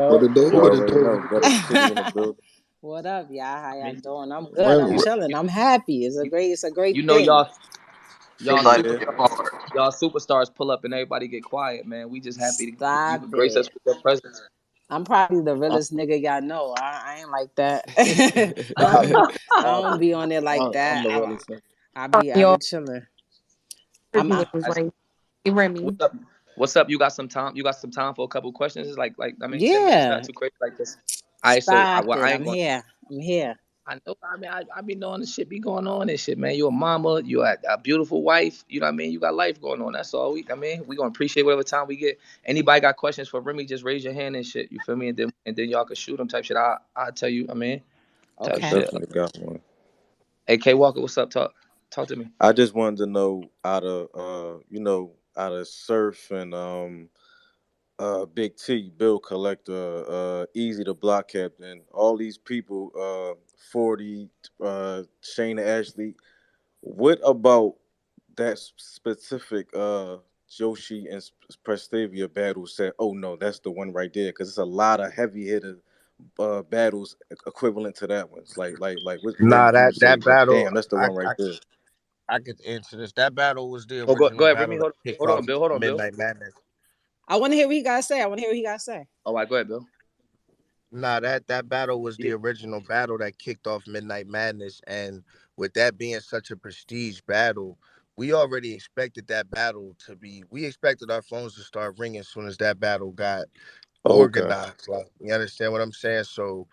What it do? You What it already do? know. Got a city in the building. What up, y'all? How y'all Me. doing? I'm good. I'm Remy. chilling. I'm happy. It's a great You know thing. y'all Yeah. y'all superstars pull up and everybody get quiet, man. We just happy to you Stop can grace us it. with your presence. I'm probably the realest nigga y'all know. I ain't like that. I don't be on it like I'm that. the realest nigga. I be Your chilling. I'm interview is like, hey, Remy. What's up? What's up? You got some time? You got some time for a couple questions? It's like I mean, 10 minutes, not yeah. too crazy like this. All right, so Stop well, it. I ain't I'm going. here. I'm here. I know. I mean, I be knowing the shit be going on and shit, man. You a mama. You a beautiful wife. You know what I mean? You got life going on. That's all. I mean, we gonna appreciate whatever time we get. Anybody got questions for Remy? Just raise your hand and shit. You feel me? And then y'all can shoot them type shit. I tell you. I mean, type Okay. shit. Definitely got one. Hey, K Walker, what's up? Talk to me. I just wanted to know out of Surf and Big T, Bill Collector, Easy the Block Captain, all these people, 40, Shayna Ashley. What about that specific Joshi and Prestavia battle said, oh no, that's the one right there? Because it's a lot of heavy hitter battles equivalent to that one. It's what Nah, did you say? that Like, battle, damn, that's the one right there. I could answer this. That battle was the Oh, go original ahead, Remy. battle that Hold, kicked hold on, off Bill. Hold on, Bill. Midnight Madness. I want to hear what he got to say. I want to hear what he got to say. All right, go ahead, Bill. Nah, that battle was Yeah. the original battle that kicked off Midnight Madness, and with that being such a prestige battle, we already expected that battle to be. We expected our phones to start ringing as soon as that battle got Okay. organized. Like, you understand what I'm saying? So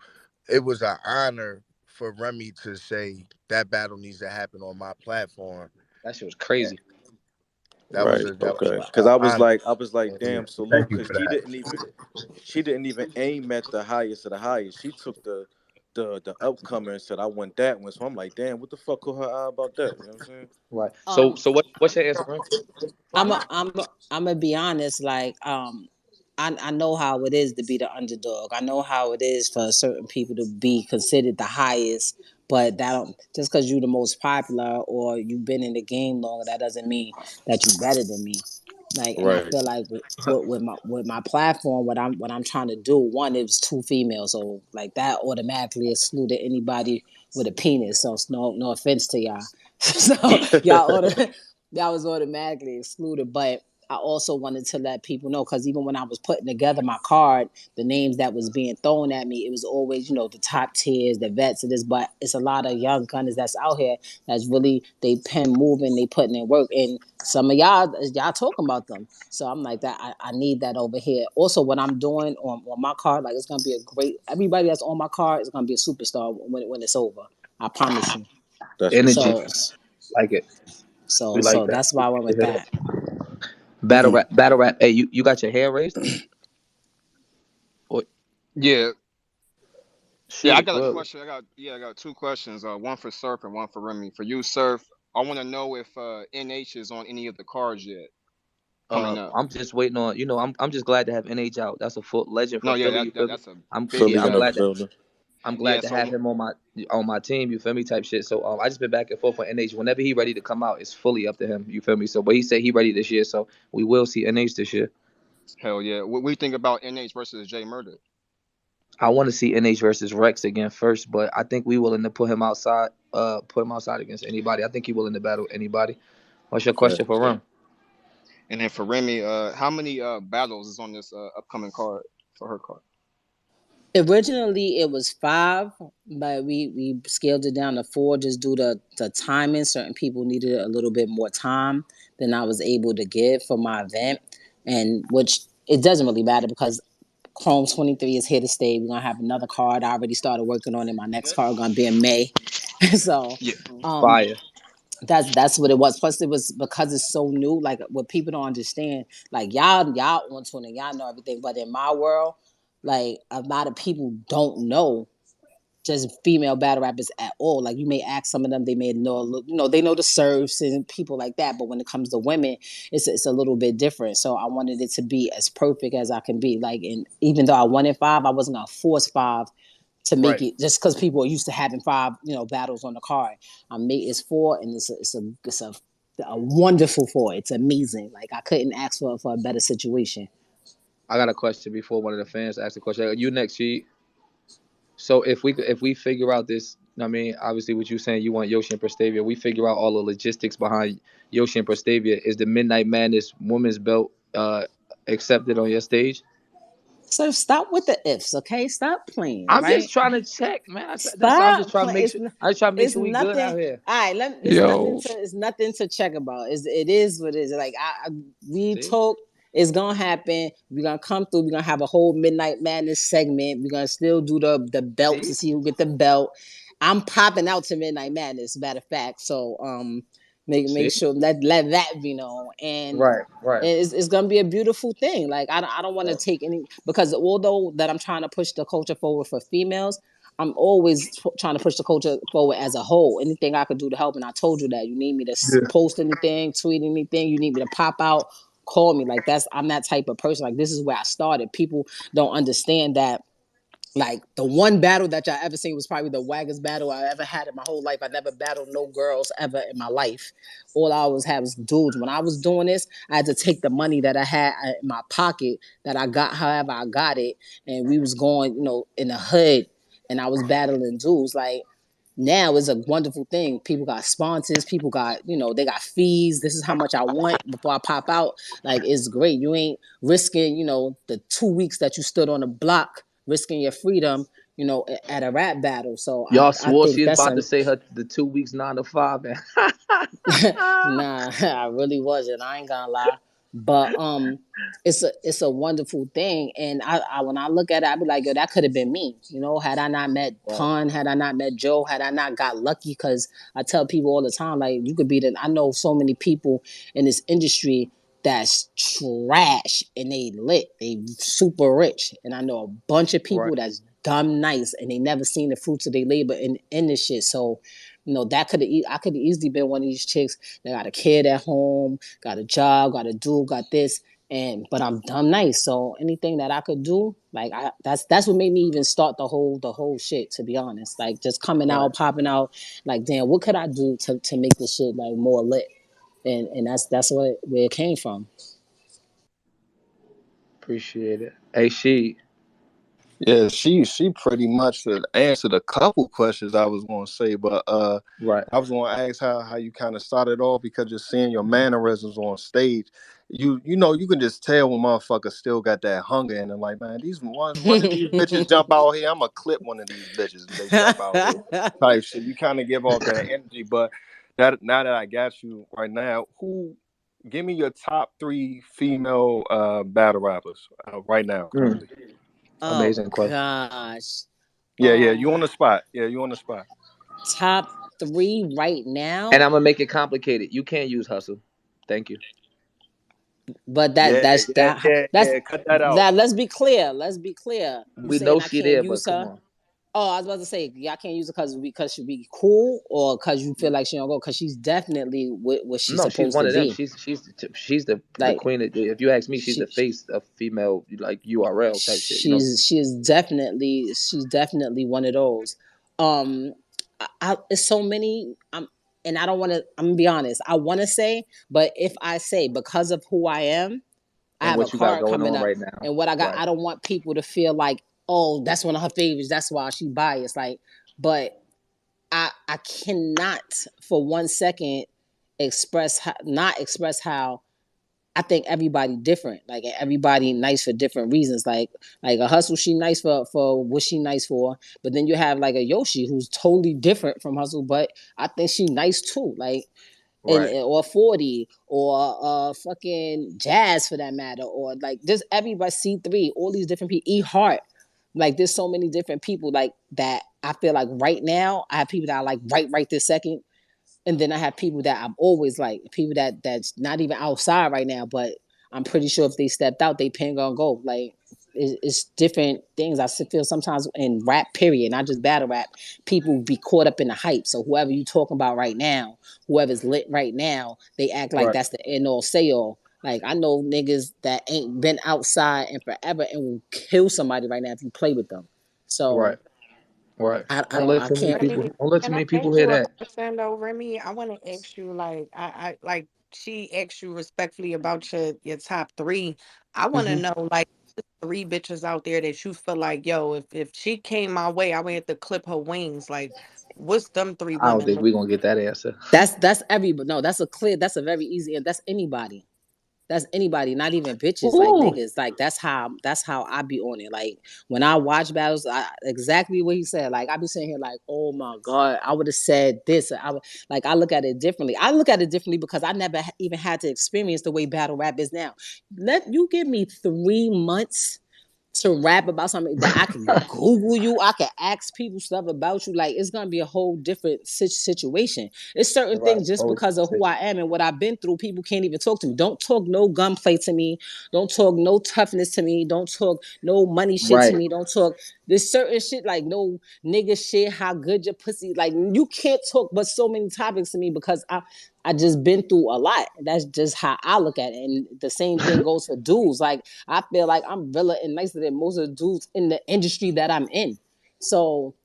it was an honor for Remy to say that battle needs to happen on my platform. That shit was And crazy. Right. that was Okay. a Because I was honor. like, Yeah, damn, salute. thank you Because for that. she didn't even aim at the highest of the highest. She took the upcomer and said, I want that one. So I'm like, damn, what the fuck caught her eye about that? You know what I'm saying? Right. So Um, so what's your answer, Remy? I'm gonna be honest. Like, I know how it is to be the underdog. I know how it is for certain people to be considered the highest. But that don't just because you're the most popular or you've been in the game longer, that doesn't mean that you're better than me. Like, and I Right. feel like with my platform, what I'm trying to do. One, it was two females, so like that automatically excluded anybody with a penis. So it's no offense to y'all. So y'all was automatically excluded. But I also wanted to let people know because even when I was putting together my card, the names that was being thrown at me, it was always the top tiers, the vets of this. But it's a lot of young gunners that's out here that's really they pen moving, they putting in work, and some of y'all talking about them. So I'm like that. I need that over here. Also, what I'm doing on my card, like it's gonna be a great. Everybody that's on my card is gonna be a superstar when it's over. I promise you. That's what's Energy. up. So Like it. so We like so that. that's why I went with that. Battle rap. Battle rap. Hey, you got your hair raised? Or Yeah, yeah. shoot I it, got a bro. question. I got two questions. One for Surf and one for Remy. For you, Surf, I want to know if NH is on any of the cards yet coming up. I'm just waiting on. I'm just glad to have NH out. That's a full legend No, from yeah, Philly. You feel me? that's a I'm big yeah. Philly's I'm in the fact. glad that building. I'm glad Yeah, to so have him on my team. You feel me? Type shit. So I just been back and forth with NH. Whenever he ready to come out, it's fully up to him. You feel me? So, but he said he ready this year. So we will see NH this year. hell yeah. What we think about NH versus Jay Murder? I want to see NH versus Rex again first, but I think we willing to put him outside. Put him outside against anybody. I think he willing to battle anybody. What's your question for Facts. him? And then for Remy, how many battles is on this upcoming card for her card? Originally it was 5, but we scaled it down to 4 just due to the timing. Certain people needed a little bit more time than I was able to give for my event, and which it doesn't really matter because Chrome 23 is here to stay. We're gonna have another card. I already started working on it. My next card gonna be in May. So Yeah, um fire. that's what it was. Plus it was because it's so new, like what people don't understand, like y'all on Twitter, y'all know everything. But in my world, like a lot of people don't know just female battle rappers at all. Like you may ask some of them, they may know, they know the serfs and people like that. But when it comes to women, it's a little bit different. So I wanted it to be as perfect as I can be. Like, and even though I wanted 5, I wasn't gonna force 5 to make Right. it just because people are used to having 5, battles on the card. I made it's 4, and it's a wonderful 4. It's amazing. Like I couldn't ask for a better situation. I got a question before one of the fans asked a question. You next, G. So if we figure out this, I mean, obviously, what you saying, you want Yoshi and Prestavia. We figure out all the logistics behind Yoshi and Prestavia. Is the Midnight Madness women's belt accepted on your stage? So stop with the ifs, okay? Stop playing, I'm just right? trying to check, man. That's I'm just Stop trying to playing. make sure. I just trying to make It's sure we good nothing. out here. All right, Yo, it's nothing to check about. It is what it is. Like we See, talk. It's gonna happen. We're gonna come through. We're gonna have a whole Midnight Madness segment. We're gonna still do the belt to see, see who get the belt. I'm popping out to Midnight Madness. Matter of fact, so make see. sure let that be known. And Right, right, it's gonna be a beautiful thing. Like I don't want to right. take any, because although that I'm trying to push the culture forward for females, I'm always trying to push the culture forward as a whole. Anything I could do to help, and I told you that. You need me to Yeah. post anything, tweet anything. You need me to pop out, call me. Like I'm that type of person. Like this is where I started. People don't understand that, like the one battle that y'all ever seen was probably the waggest battle I ever had in my whole life. I never battled no girls ever in my life. All I always had was dudes. When I was doing this, I had to take the money that I had in my pocket that I got, however I got it, and we was going, in the hood, and I was battling dudes. Like now it's a wonderful thing. People got sponsors, people got, they got fees. This is how much I want before I pop out. Like it's great. You ain't risking, the 2 weeks that you stood on the block, risking your freedom, at a rap battle. So I, Y'all I swore she think was that's about to a say her the 2 weeks 9 to 5, man. nah, I really wasn't. I ain't gonna lie. But it's a wonderful thing. And I when I look at it, I be like, yo, that could have been me. Had I not met Right, Pun, had I not met Joe, had I not got lucky, because I tell people all the time, like, you could be the I know so many people in this industry that's trash and they lit. They super rich. And I know a bunch of right, people that's dumb nice and they never seen the fruits of their labor in this shit. So that I could have easily been one of these chicks that got a kid at home, got a job, got a dude, got this, but I'm dumb nice. So anything that I could do, like that's what made me even start the whole shit. To be honest, like just coming right. out, popping out, like damn, what could I do to make this shit like more lit? And that's where it came from. Appreciate it. Hey, she. Yeah, she pretty much answered a couple questions I was gonna say, but Right. I was gonna ask how you kind of started off, because just seeing your mannerisms on stage, you can just tell when motherfuckers still got that hunger in them. Like, man, these one of these bitches jump out here, I'm gonna clip one of these bitches if they jump out here. Type shit. You kind of give off that energy, but that now that I got you right now, give me your top three female battle rappers right now Mm, currently. Oh amazing question. gosh. Yeah, you on Um, the spot. Yeah, you on the spot. top three right And now. I'm gonna make it complicated. You can't use hustle. Thank you. But Yeah, yeah, yeah, that's yeah. Cut that out. that. Let's be clear. Let's be clear. You We know saying I she can't there, use but come her? on. Oh, I was about to say y'all can't use her because she be cool, or because you feel like she don't go. Because she's definitely what she's No, she's supposed one to of them. be. She's the Like queen. If you ask me, she's the she face of female like URL type shit. You know. she's definitely one of those. Um, it's so many. And I don't want to. I'm gonna be honest. I want to say, but if I say because of who I am, I And have a what you got card going coming on up, right now? and what I got, Right. I don't want people to feel like, oh, that's one of her favorites. That's why she biased. Like, but I cannot for 1 second not express how I think everybody different. Like everybody nice for different reasons. Like a hustle, she nice for what she nice for. But then you have like a Yoshi who's totally different from hustle, but I think she nice too. Like and Right. or 40 or fucking jazz for that matter, or like just everybody C3, all these different people, E Heart. Like there's so many different people like that. I feel like right now I have people that I like right this second, and then I have people that I'm always like, people that's not even outside right now, but I'm pretty sure if they stepped out, they pin gonna go. Like it's different things. I feel sometimes in rap, period, not just battle rap, people be caught up in the hype. So whoever you talking about right now, whoever's lit right now, they act like Right. that's the end all say all. Like I know niggas that ain't been outside in forever and will kill somebody right now if you play with them. So Right. Right. I Don't don't let I too many can't. Remy, people. Don't let too can I many people ask hear you a that. question though, Remy? I want to ask you, like, like she asked you respectfully about your top three. I want to Mhm. know, like, three bitches out there that you feel like, yo, if she came my way, I would have to clip her wings. Like, what's them three I don't women think look? we're gonna get that answer. That's every, but no, that's a clear, that's a very easy, and that's anybody. That's anybody, not even bitches, like Ooh. niggas. Like that's how I be on it. Like when I watch battles, exactly what he said. Like I be sitting here like, oh my god, I would have said this. Like I look at it differently. I look at it differently because I never even had to experience the way battle rap is now. Let you give me 3 months to rap about something that I can Google you, I can ask people stuff about you. Like it's gonna be a whole different situation. It's certain Right. things just Whole because of who I am and what I've been through. People can't even talk to me. Don't talk no gunplay to me. Don't talk no toughness to me. Don't talk no money shit to Right. me. Don't talk this certain shit like no nigga shit. How good your pussy? Like you can't talk but so many topics to me because I just been through a lot. That's just how I look at it. And the same thing goes for dudes. Like I feel like I'm realer and nicer than most of the dudes in the industry that I'm in. So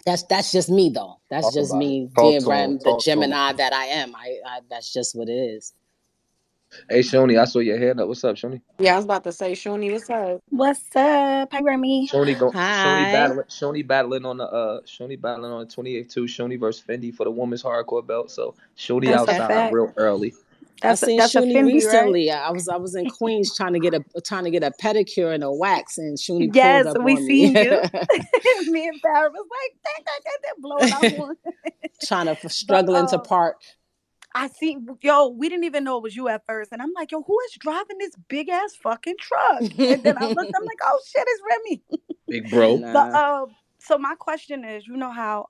that's just me though. That's Talk just about it. me Talk being to him. the Talk to him. Gemini that I am. That's just what it is. Hey, Shoni, I saw your hand up. What's up, Shoni? Yeah, I was about to say, Shuni, what's up? What's up? Hi, Remy. Hi. Shoni battling on the 28th too. Shoni versus Fendi for the women's hardcore belt. So Shoni That's a Okay. outside fact. real early. I That's seen that's a Shuni Fendi, right? recently. I was in Queens trying to get a pedicure and a wax, and Shuni pulled Yes, up we on me, seen you. Me and Farrah was like, that, blowing our horn. trying to But struggling to park. I see, yo, we didn't even know it was you at first, and I'm like, yo, who is driving this big ass fucking truck? And then I looked, I'm like, oh shit, it's Remy. Big bro. But Nah. so my question is, you know how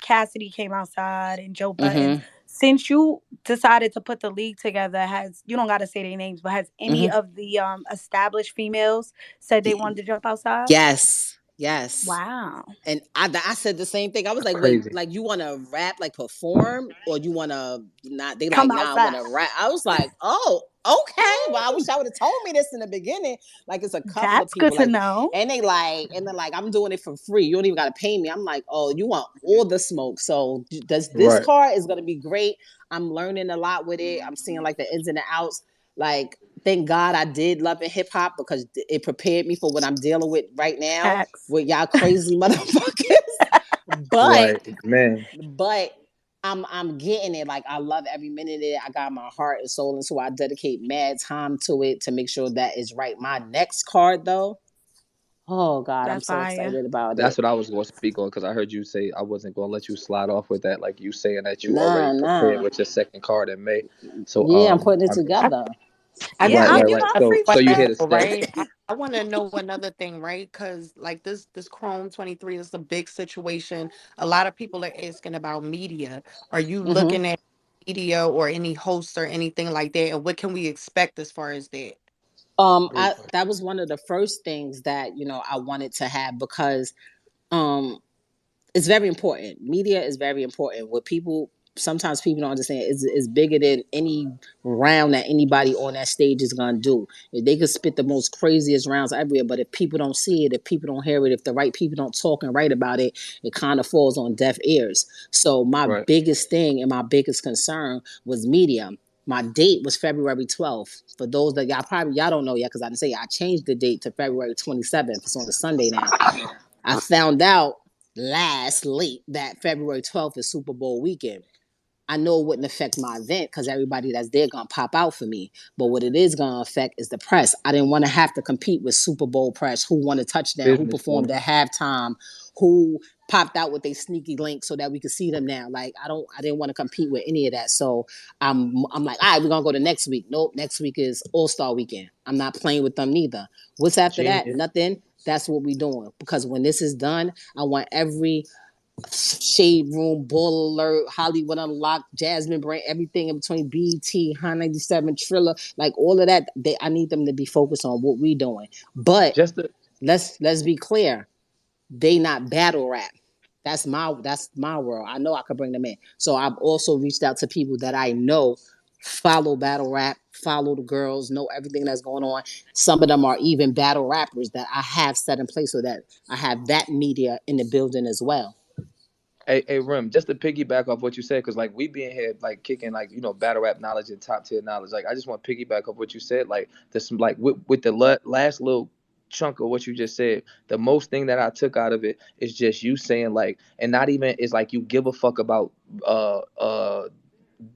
Cassidy came outside and Joe Buttons. Mhm. Since you decided to put the league together, has you don't got to say their names, but has any Mhm. of the established females said they wanted to jump outside? Yes. Yes. Wow, And I said the same thing. I was That's like, wait, crazy. like you want to rap, like perform, or you want to not? They like, come nah, I outside. want to rap. I was like, oh, okay. Well, I wish I would have told me this in the beginning. Like, it's a couple of That's good people, to like, know. and then like, I'm doing it for free. You don't even got to pay me. I'm like, oh, you want all the smoke? So does this Right. car is gonna be great. I'm learning a lot with it. I'm seeing like the ins and the outs. Like, thank God I did love and hip hop because it prepared me for what I'm dealing with right now Facts. with y'all crazy motherfuckers. but Right. Man. but I'm getting it. Like I love every minute of it. I got my heart and soul into it. I dedicate mad time to it to make sure that is right. My next card though, oh God, I'm That's so fire. excited about That's it. what I was going to speak on because I heard you say I wasn't going to let you slide off with that. Like you saying that you already Nah, prepared nah. with your second card in May. So Yeah, I'm putting it I mean, I, together. I Yeah, got I'm, right. I'm a appreciative. So you here question, to stay? right? I want to know another thing, right? Because like this Chrome 23 is a big situation. A lot of people are asking about media. Are you Hmm. looking at media or any hosts or anything like that? And what can we expect as far as that? Great I question. that was one of the first things that I wanted to have because um it's very important. Media is very important. What people sometimes people don't understand is bigger than any round that anybody on that stage is gonna do. If they could spit the most craziest rounds everywhere, but if people don't see it, if people don't hear it, if the right people don't talk and write about it, it kind of falls on deaf ears. So my Right. biggest thing and my biggest concern was media. My date was February 12th. For those that y'all don't know yet, because I didn't say I changed the date to February 27th. It's on a Sunday now. I found out last late that February 12th is Super Bowl weekend. I know it wouldn't affect my event because everybody that's there gonna pop out for me. But what it is gonna affect is the press. I didn't want to have to compete with Super Bowl press, who won a touchdown, who Business performed point. at halftime, who popped out with a sneaky link so that we could see them now. Like I didn't want to compete with any of that. So I'm like, all right, we're gonna go to next week. Nope, next week is All-Star weekend. I'm not playing with them neither. What's after that? Genius. Nothing. That's what we doing. Because when this is done, I want every Shade Room, Ball Alert, Hollywood Unlocked, Jasmine Brand, everything in between, BT, High 97, Triller, like all of that. I need them to be focused on what we doing. But Just to let's be clear, they not battle rap. That's my world. I know I could bring them in. So I've also reached out to people that I know follow battle rap, follow the girls, know everything that's going on. Some of them are even battle rappers that I have set in place so that I have that media in the building as well. hey Rim, just to piggyback off what you said, because like we being here like kicking like battle rap knowledge and top tier knowledge. Like I just want to piggyback off what you said. Like this like with the last little chunk of what you just said. The most thing that I took out of it is just you saying like, and not even is like you give a fuck about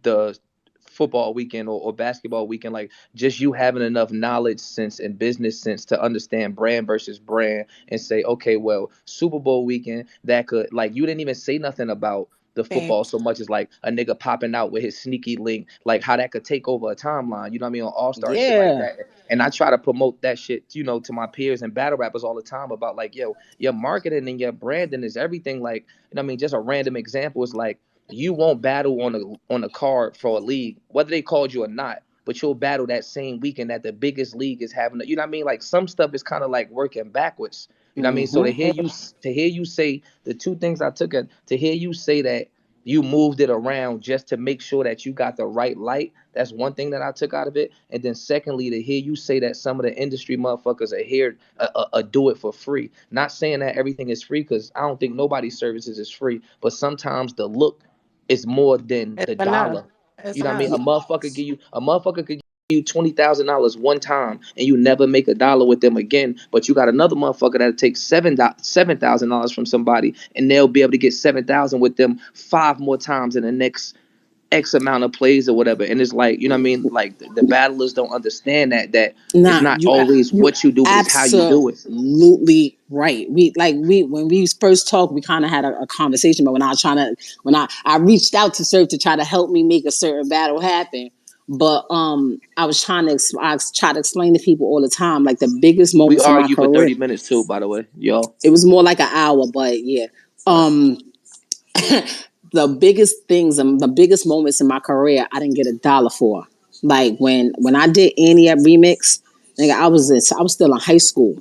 the football weekend or basketball weekend, like just you having enough knowledge sense and business sense to understand brand versus brand and say, okay, well, Super Bowl weekend, that could, like, you didn't even say nothing about the football Facts. so much as like a nigga popping out with his sneaky link, like how that could take over a timeline, you know what I mean, on All Star and shit like Yeah. that. And I try to promote that shit, to my peers and battle rappers all the time about like, yo, your marketing and your branding is everything. Like, you know what I mean? Just a random example is like, you won't battle on a card for a league, whether they called you or not. But you'll battle that same weekend that the biggest league is having. You know what I mean? Like some stuff is kind of like working backwards. You know what I mean? So Mm-hmm. to hear you say the two things I took it, to hear you say that you moved it around just to make sure that you got the right light. That's one thing that I took out of it. And then secondly, to hear you say that some of the industry motherfuckers are here do it for free. Not saying that everything is free because I don't think nobody's services is free. But sometimes the look is more than It's the enough. dollar. It's You know what I mean? enough. A motherfucker could give you $20,000 one time and you never make a dollar with them again. But you got another motherfucker that'll take $7,000 from somebody and they'll be able to get 7,000 with them five more times in the next X amount of plays or whatever. And it's like, you know what I mean? Like the battlers don't understand that it's Nah, not always you what you do, but it's how you do it. absolutely right. We when we first talked, we kind of had a conversation. But when I was trying to, when I reached out to Surf to try to help me make a certain battle happen. But I was trying to I try to explain to people all the time, like the biggest We moments in my argue for career. 30 minutes too, by the way, y'all. It was more like an hour, but yeah. All right. Um, the biggest things and the biggest moments in my career I didn't get a dollar for. Like when I did Annie at Remix, nigga, I was still in high school.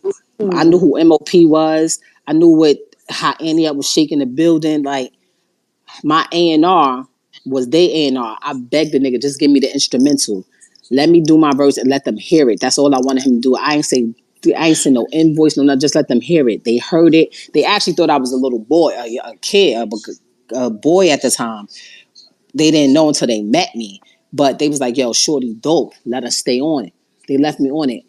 I knew Mm. who MOP was. I knew what how Annie up was shaking the building. Like my A&R was they A&R. I begged the nigga, just give me the instrumental. Let me do my verse and let them hear it. That's all I wanted him to do. I ain't send no invoice, no nothing. Just let them hear it. They heard it. They actually thought I was a little boy, a kid, a boy at the time. They didn't know until they met me. But they was like, yo, shorty dope. Let us stay on it. They left me on it.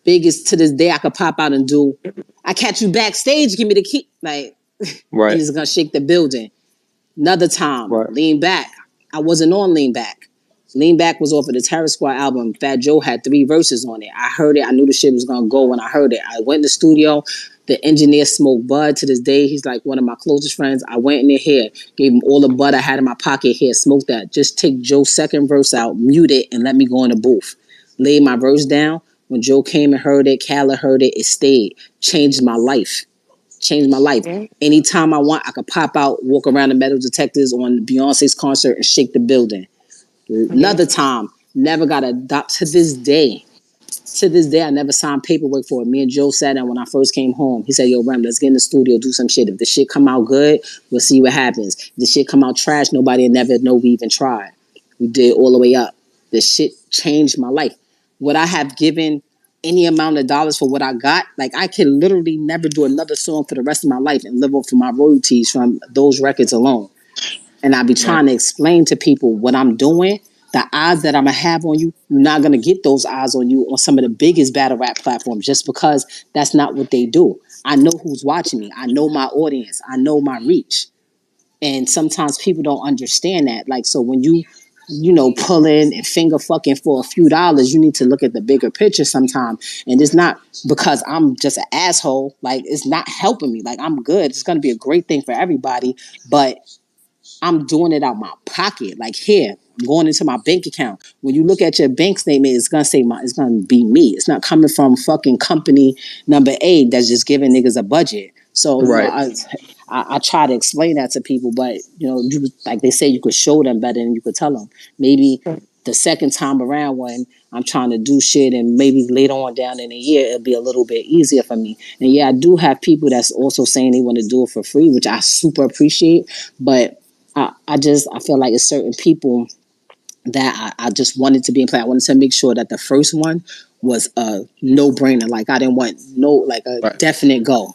Biggest to this day I could pop out and do. I catch you backstage, give me the key. Like, and Right. it's gonna shake the building. Another time, Right. Lean Back. I wasn't on Lean Back. Lean Back was off of the Terror Squad album. Fat Joe had 3 verses on it. I heard it. I knew the shit was gonna go when I heard it. I went in the studio. The engineer smoked bud to this day. He's like one of my closest friends. I went in there here, gave him all the bud I had in my pocket here, smoked that. Just take Joe's second verse out, mute it, and let me go in the booth. Laid my verse down. When Joe came and heard it, Khaled heard it, it stayed. Changed my life. Changed my life. Yeah. Anytime I want, I could pop out, walk around the Metal Detectors on Beyonce's concert and shake the building. Yeah. Another time, never got a dot to this day. To this day, I never signed paperwork for it. Me and Joe sat down when I first came home. He said, yo, Rem, let's get in the studio, do some shit. If the shit come out good, we'll see what happens. If the shit come out trash, nobody will never know we even tried. We did all the way up. The shit changed my life. Would I have given any amount of dollars for what I got? Like, I could literally never do another song for the rest of my life and live off of my royalties from those records alone. And I be Man. trying to explain to people what I'm doing. The odds that I'm gonna have on you, you're not gonna get those eyes on you on some of the biggest battle rap platforms just because that's not what they do. I know who's watching me. I know my audience. I know my reach. And sometimes people don't understand that. Like, so when you know, pulling and finger fucking for a few dollars, you need to look at the bigger picture sometimes. And it's not because I'm just an asshole. Like, it's not helping me. Like, I'm good. It's gonna be a great thing for everybody. But I'm doing it out my pocket. Like here, going into my bank account. When you look at your bank statement, it's gonna say it's gonna be me. It's not coming from fucking company number 8 that's just giving niggas a budget. So you know, Right. I try to explain that to people, but you know, like they say, you could show them better than you could tell them. Maybe the second time around when I'm trying to do shit and maybe later on down in the year it'll be a little bit easier for me. And yeah, I do have people that's also saying they want to do it for free, which I super appreciate. But I feel like it's certain people that I just wanted to be in play. I wanted to make sure that the first one was a no brainer. Like I didn't want no like a Right. definite go.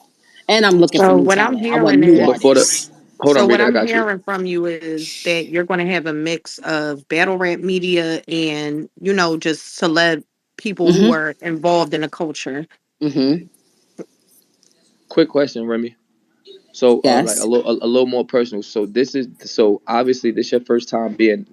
And I'm looking for So new what I'm talent. I want hearing new is Before the artists. hold So on, what Rita, I I'm got you. hearing from you is that you're going to have a mix of battle rap media and, just celeb people who Hmm. are involved in the culture. Mm-hmm. Quick question, Remy. So, like Yes. a little more personal. So this is so obviously this your first time being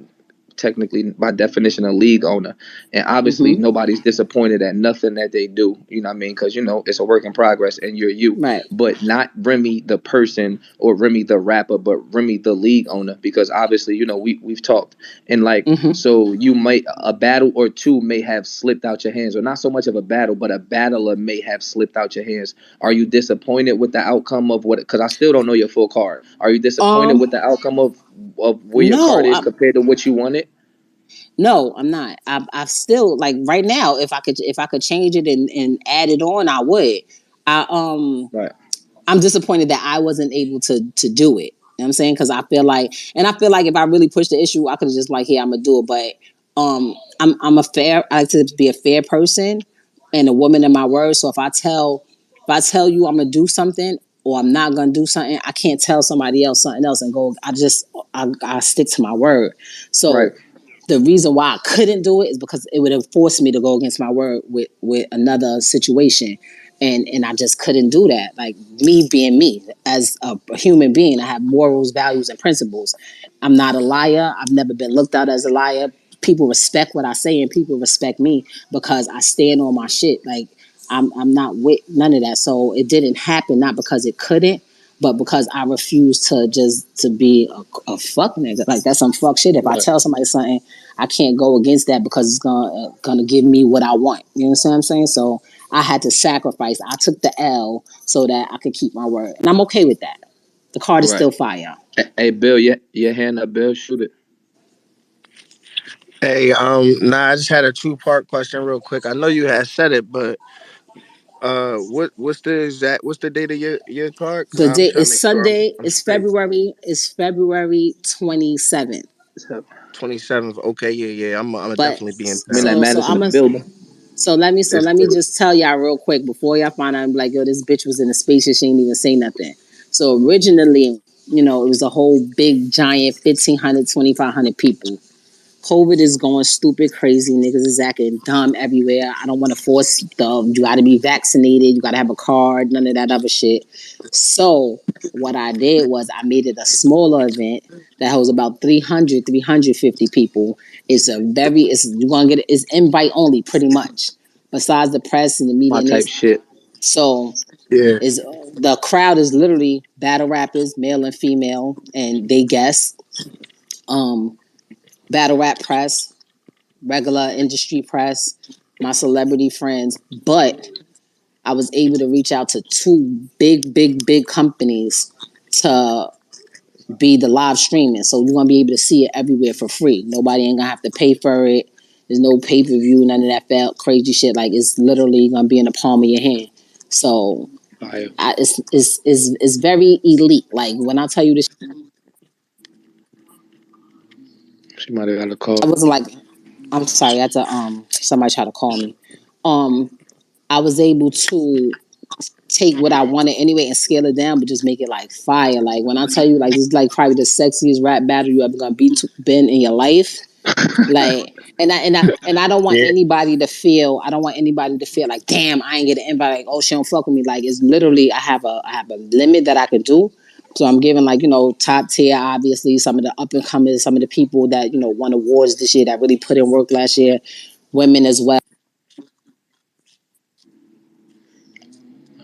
technically by definition a league owner, and obviously Mm-hmm. nobody's disappointed at nothing that they do. You know what I mean? Because it's a work in progress, and you're you, Right. but not Remy the person or Remy the rapper, but Remy the league owner. Because obviously we've talked, and like Mm-hmm. so you might a battle or two may have slipped out your hands, or not so much of a battle, but a battler may have slipped out your hands. Are you disappointed with the outcome of what? Because I still don't know your full card. Are you disappointed Um. with the outcome of where your card No. is compared to what you wanted? No, I'm not. I've still like right now. If I could change it and add it on, I would. I Right, I'm disappointed that I wasn't able to do it. You know what I'm saying? Because I feel like if I really pushed the issue, I could have just like, here, I'm gonna do it. But I like to be a fair person and a woman in my word. So if I tell you I'm gonna do something or I'm not gonna do something, I can't tell somebody else something else and go. I stick to my word. right, So the reason why I couldn't do it is because it would have forced me to go against my word with another situation. And I just couldn't do that. Like me being me as a human being, I have morals, values, and principles. I'm not a liar. I've never been looked at as a liar. People respect what I say, and people respect me because I stand on my shit. Like I'm not with none of that. So it didn't happen, not because it couldn't, but because I refuse to just to be a fuck nigga. Like that's some fuck shit. If I right, tell somebody something, I can't go against that because it's gonna give me what I want. You know what I'm saying? So I had to sacrifice. I took the L so that I could keep my word, and I'm okay with that. The card is right. still fire. Hey, Bill, your hand up, Bill. Shoot it. Hey, nah, I just had a two-part question real quick. I know you had said it, but what's the date of your card? Cause The I'm day trying to is make sure Sunday. I'm It's straight. February. It's February 27th. 27th. Okay, yeah. I'm gonna But definitely be in town. Midnight so Madness in I'm the a building. so It's let me good. just tell y'all real quick before y'all find out. I'm like, yo, this bitch was in the spaceship. She ain't even say nothing. So originally, it was a whole big giant 1,500, 2,500 people. COVID is going stupid crazy. Niggas is acting dumb everywhere. I don't want to force you got to be vaccinated. You got to have a card. None of that other shit. So what I did was I made it a smaller event that holds about 300, 350 people. You're going to get it's invite only pretty much. Besides the press and the media My and type this. shit. So Yeah. is the crowd is literally battle rappers, male and female, and they guess. Um, battle rap press, regular industry press, my celebrity friends, but I was able to reach out to two big, big, big companies to be the live streaming. So you're gonna be able to see it everywhere for free. Nobody ain't gonna have to pay for it. There's no pay per view, none of that felt crazy shit. Like it's literally gonna be in the palm of your hand. So Fire. it's very elite. Like when I tell you this, She might have got a I call. wasn't like, I'm sorry, I had to somebody try to call me. Um I was able to take what I wanted anyway and scale it down, but just make it like fire. Like when I tell you, like this is like probably the sexiest rap battle you ever gonna been in your life. Like, and I don't want Yeah. anybody to feel. I don't want anybody to feel like, damn, I ain't get an invite. Like, oh, she don't fuck with me. Like, it's literally I have a limit that I can do. So I'm giving like top tier, obviously some of the up and comers, some of the people that won awards this year that really put in work last year, women as well.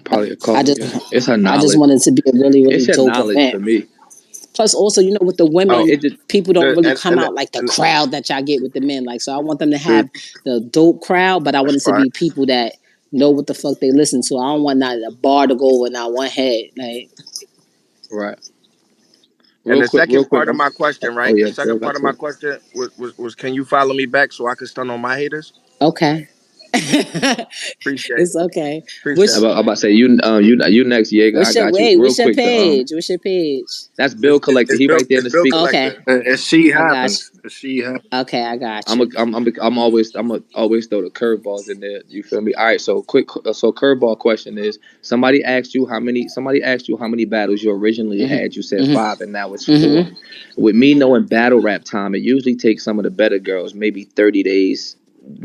Probably a I call. just Yeah, it's her I just knowledge. wanted to be a really really It's your dope knowledge event. for me. Plus, also, with the Oh, women, It just people don't the really come and out like the and crowd that y'all get with the men. Like, so I want them to the have the dope crowd, but I want that's it to fine. be people that know what the fuck they listen to. I don't want not a bar to go over not one head. Like, right. And Real the quick, real second quick. part of my question, Oh right? yeah, The Bill second got part of to my it. question was can you follow me back so I can stun on my haters? okay, Appreciate it's okay. appreciate Which I'm about to say you next, Jaeger. I what's your got you. wait? Real What's your quick. page? What's your page? That's Bill Collector. It's He Bill right there in it's the Bill speakers. Okay, Collector. If she I got you. happens, if she happens. Okay, I got I'm a, you. I'm always always throw the curveballs in there. You feel me? All right. So curveball question is: somebody asked you how many battles you originally Mhm. had. You said Mhm. five, and now it's four. Mhm. With me knowing battle rap time, it usually takes some of the better girls maybe 30 days.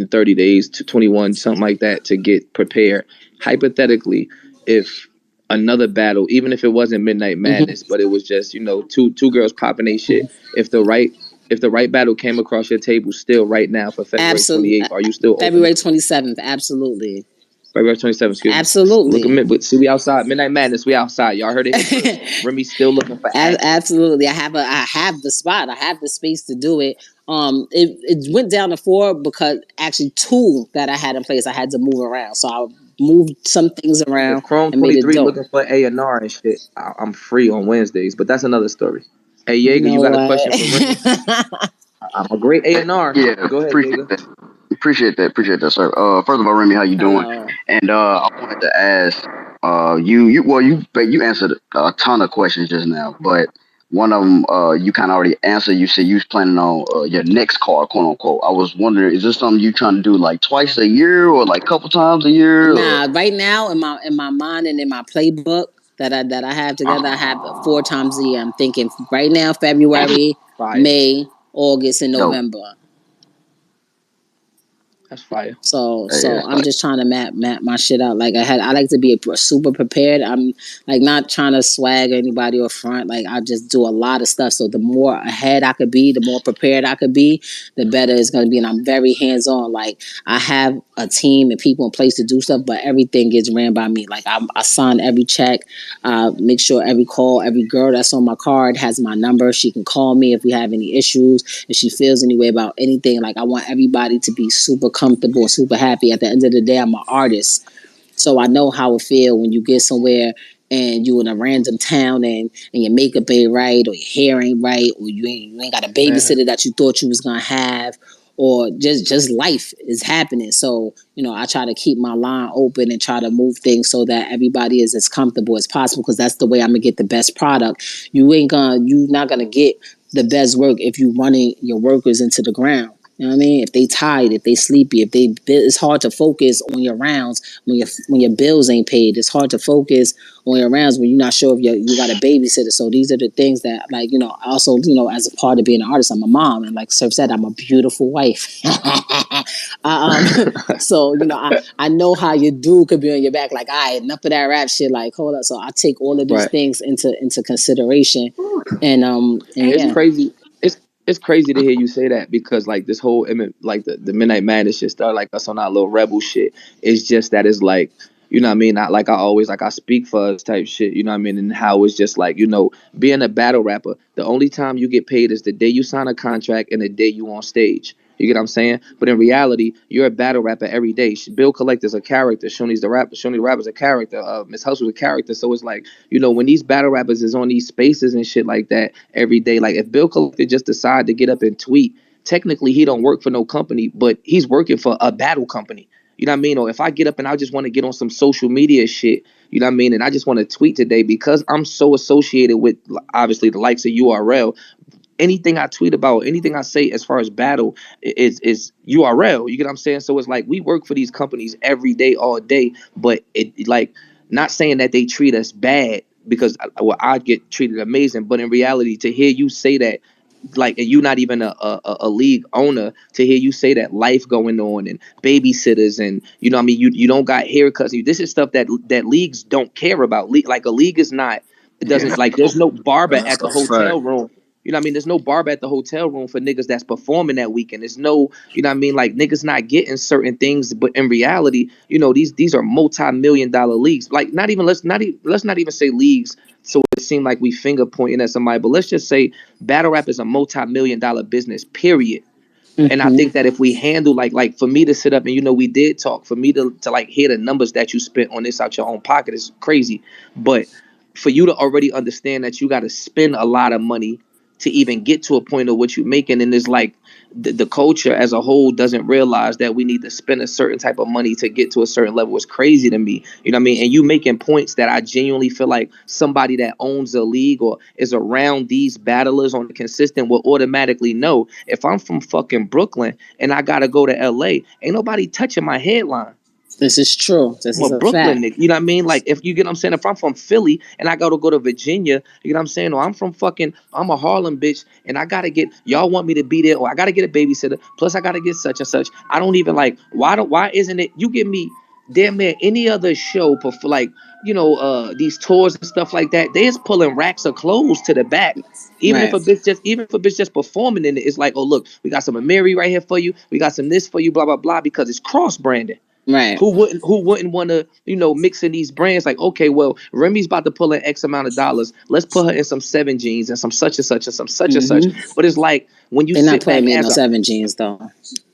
30 days to 21, something like that, to get prepared. Hypothetically, if another battle, even if it wasn't Midnight Madness, but it was just, two girls popping their shit. If the right battle came across your table still right now for February Absolutely. 28th, are you still open February to it? 27th. Absolutely. February 27th, excuse me. Look at Absolutely. me, but see, we outside. Midnight Madness, we outside. Y'all heard it here first. Remy's still looking for action. Absolutely. I have the spot. I have the space to do it. It went down to 4 because actually 2 that I had in place I had to move around. So I moved some things If around Chrome and made it 23 dope. looking for A&R and shit, I'm free on Wednesdays, but that's another story. Hey, You Jaeger, you know got a what? question for Remy? I'm a great A&R. Yeah, Go ahead, appreciate Jaeger. that. Appreciate that, sir. First of all, Remy, how you doing? Hello. And I wanted to ask, you answered a ton of questions just now, but one of them, you kind of already answered. You said you was planning on your next car, quote unquote. I was wondering, is this something you trying to do like twice a year or like couple times a year? Or? Nah, right now in my mind and in my playbook that I have together, I have 4 times a year. I'm thinking right now February, Fire. May, August, and Dope. November. That's fire. So Yes, I'm just trying to map my shit out. Like I like to be super prepared. I'm like not trying to swag anybody or front. Like I just do a lot of stuff. So the more ahead I could be, the more prepared I could be, the better it's gonna be. And I'm very hands on. Like I have a team and people in place to do stuff, but everything gets ran by me. Like I sign every check. Make sure every call, every girl that's on my card has my number. She can call me if we have any issues. If she feels any way about anything, like I want everybody to be super comfortable, super happy. At the end of the day, I'm an artist. So I know how it feel when you get somewhere and you in a random town and your makeup ain't right or your hair ain't right or you ain't got a Man. babysitter that you thought you was gonna have or just life is happening. So, I try to keep my line open and try to move things so that everybody is as comfortable as possible because that's the way I'm gonna get the best product. You're not gonna get the best work if you running your workers into the ground. You know what I mean? If they tired, if they sleepy, it's hard to focus on your rounds when your bills ain't paid. It's hard to focus on your rounds when you're not sure if you got a babysitter. So these are the things that, like, also, as a part of being an artist, I'm a mom, and like Surf said, I'm a beautiful wife. So I know how your dude could be on your back. Like, all right, enough of that rap shit. Like, hold up. So I take all of these Right. things into consideration, and It's yeah. crazy. It's crazy to hear you say that because like this whole like the Midnight Madness shit started like us on our little rebel shit. It's just that it's like you know what I mean. Not like I always like I speak for us type shit. You know what I mean. And how it's just like being a battle rapper. The only time you get paid is the day you sign a contract and the day you on stage. You get what I'm saying? But in reality, you're a battle rapper every day. Bill Collector's a character. Shoney the rapper's a character. Miss Hustle's a character. So it's like, when these battle rappers is on these spaces and shit like that every day, like if Bill Collector just decide to get up and tweet, technically he don't work for no company, but he's working for a battle company. You know what I mean? Or if I get up and I just want to get on some social media shit, you know what I mean? And I just want to tweet today because I'm so associated with obviously the likes of URL, anything I tweet about, anything I say as far as battle is URL. You get what I'm saying? So it's like we work for these companies every day, all day, but it like not saying that they treat us bad because I get treated amazing, but in reality, to hear you say that, like, and you not even a league owner, to hear you say that life going on and babysitters and you know what I mean, you don't got haircuts. This is stuff that leagues don't care about. Like a league is not. It Yeah, doesn't like. There's no barber That's at the a fact. hotel room. You know what I mean? There's no barber at the hotel room for niggas that's performing that weekend. There's no, you know what I mean? Like niggas not getting certain things, but in reality, these are multi-million-dollar leagues. Like let's not even say leagues. So it seemed like we finger pointing at somebody, but let's just say battle rap is a multi-million-dollar business. Period. And I Mm-hmm. think that if we handle like for me to sit up and we did talk, for me to like hear the numbers that you spent on this out your own pocket is crazy. But for you to already understand that you got to spend a lot of money to even get to a point of what you're making, and it's like the culture as a whole doesn't realize that we need to spend a certain type of money to get to a certain level. It's crazy to me. You know what I mean? And you making points that I genuinely feel like somebody that owns a league or is around these battlers on the consistent will automatically know. If I'm from fucking Brooklyn and I gotta go to LA, ain't nobody touching my headline. This is true. This I'm a is a Brooklyn fact. nigga. You know what I mean? Like if you get what I'm saying, if I'm from Philly and I gotta go to Virginia, you know what I'm saying? Or I'm from fucking I'm a Harlem bitch and I gotta get y'all want me to be there or I gotta get a babysitter, plus I gotta get such and such. I don't even like why isn't it you give me damn near any other show for like, these tours and stuff like that, they is pulling racks of clothes to the back. Right. Even if a bitch just performing in it, it's like, oh look, we got some Amiri right here for you, we got some this for you, blah blah blah, because it's cross branding. Right. Who wouldn't want to mix in these brands, like, okay, well, Remy's about to pull in X amount of dollars, let's put her in some seven jeans and some such and such and some such and such. Mm-hmm. But it's like when you They're not sit putting back me in no as a, 7 jeans though.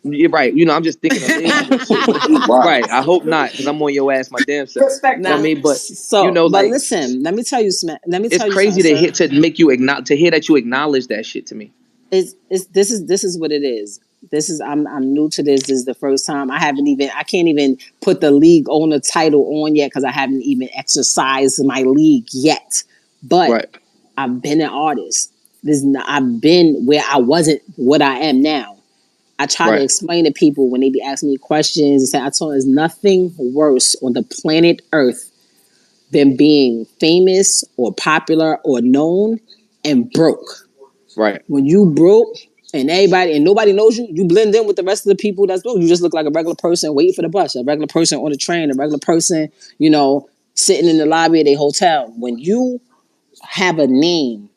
you're right, I'm just thinking of labels and shit, but it's Right. right, I hope not, because I'm on your ass my damn self. You know what I Now, mean? But but like, listen, let me tell you, let me it's tell you something, crazy to sir. hit to make you acknowledge, to hear that you acknowledge that shit to me. It's this is what it is. This is I'm new to this. This is the first time. I can't even put the league owner title on yet because I haven't even exercised my league yet. But Right, I've been an artist. I've been where I wasn't what I am now. I try to right, explain to people when they be asking me questions and say, I told them there's nothing worse on the planet Earth than being famous or popular or known and broke. right. When you broke and everybody and nobody knows you, you blend in with the rest of the people that's broke. You just look like a regular person waiting for the bus, a regular person on the train, a regular person, sitting in the lobby of a hotel. When you have a name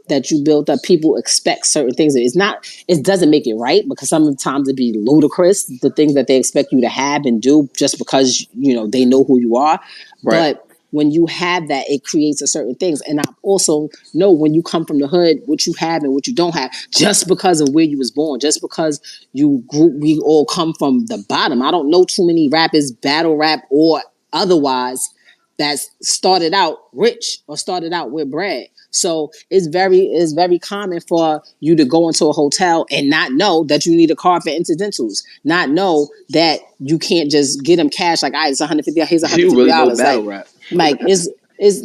that you built up, people expect certain things. It doesn't make it right because sometimes it be ludicrous, the things that they expect you to have and do just because, they know who you are. Right. But when you have that, it creates a certain things. And I also know when you come from the hood, what you have and what you don't have, just because of where you was born, just because we all come from the bottom. I don't know too many rappers, battle rap or otherwise, that started out rich or started out with bread. So it's very common for you to go into a hotel and not know that you need a car for incidentals, not know that you can't just get them cash like, it's 150. Here's one hundred You fifty really know dollars. battle rap. Like is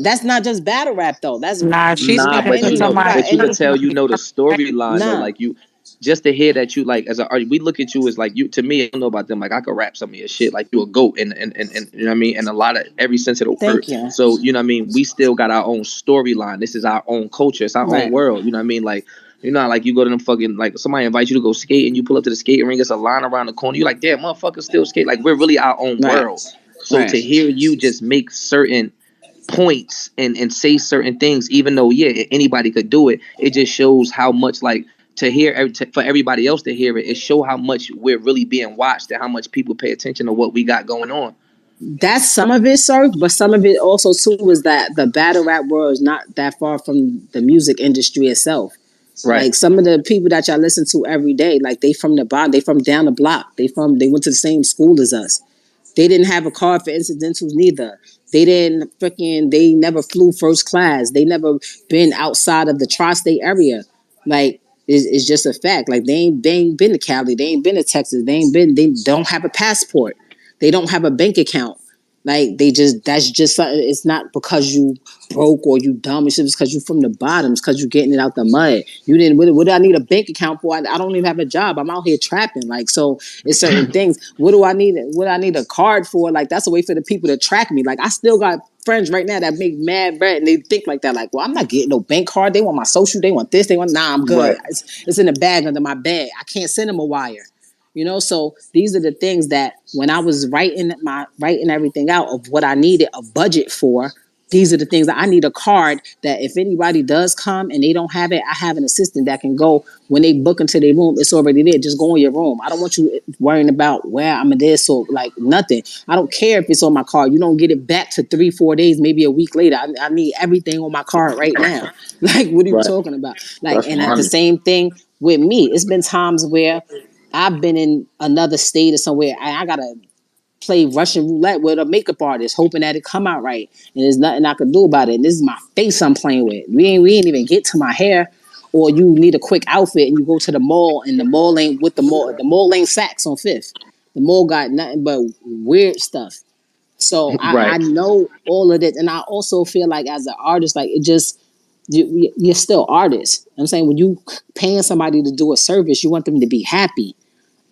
that's not just battle rap though. That's Nah, you she's look Nah, at speaking but to any you got somebody but you could any tell, the like storyline though. nah. Like, you just to hear that, you like, as a artist, we look at you as like, you to me, I don't know about them. Like, I could rap some of your shit. Like, you a goat, and you know what I mean, and a lot of every sense of the word. Thank you. So you know what I mean. We still got our own storyline. This is our own culture. It's our own Right. world. You know what I mean? Like, like you go to them fucking, like, somebody invites you to go skate and you pull up to the skating ring. It's a line around the corner. You like, damn, motherfuckers still skate. Like, we're really our own Right. world. So Right. to hear you just make certain points and say certain things, even though, yeah, anybody could do it, it just shows how much, like, to hear, for everybody else to hear it, it show how much we're really being watched and how much people pay attention to what we got going on. That's some of it, sir. But some of it also too is that the battle rap world is not that far from the music industry itself. Right, Like some of the people that y'all listen to every day, like they from the bottom, they from down the block. They went to the same school as us. They didn't have a car for incidentals neither. They never flew first class. They never been outside of the tri-state area. Like it's just a fact. Like they ain't been to Cali. They ain't been to Texas. They don't have a passport. They don't have a bank account. Like that's just something. It's not because you broke or you dumb. It's just because you from the bottom. It's because you getting it out the mud. You didn't. What do I need a bank account for? I don't even have a job. I'm out here trapping. Like so, it's certain things. What do I need? What I need a card for? Like that's a way for the people to track me. Like I still got friends right now that make mad bread and they think like that. Like, well, I'm not getting no bank card. They want my social. They want this. They want. Nah, I'm good. right. It's in the bag under my bed. I can't send them a wire. So these are the things that when I was writing everything out of what I needed a budget for, these are the things that I need a card that if anybody does come and they don't have it, I have an assistant that can go when they book into their room, it's already there. Just go in your room. I don't want you worrying about where I'm in this or like nothing. I don't care if it's on my card. You don't get it back to 3-4 days, maybe a week later. I need everything on my card right now. Like, what are you Right. talking about? Like, That's and at the money. same thing with me, it's been times where I've been in another state or somewhere and I gotta play Russian roulette with a makeup artist, hoping that it come out right. And there's nothing I can do about it. And this is my face I'm playing with. We ain't even get to my hair. Or you need a quick outfit and you go to the mall and the mall ain't Saks on Fifth. The mall got nothing but weird stuff. So I Right. know all of this. And I also feel like as an artist, like it just you're still artists. I'm saying when you paying somebody to do a service, you want them to be happy.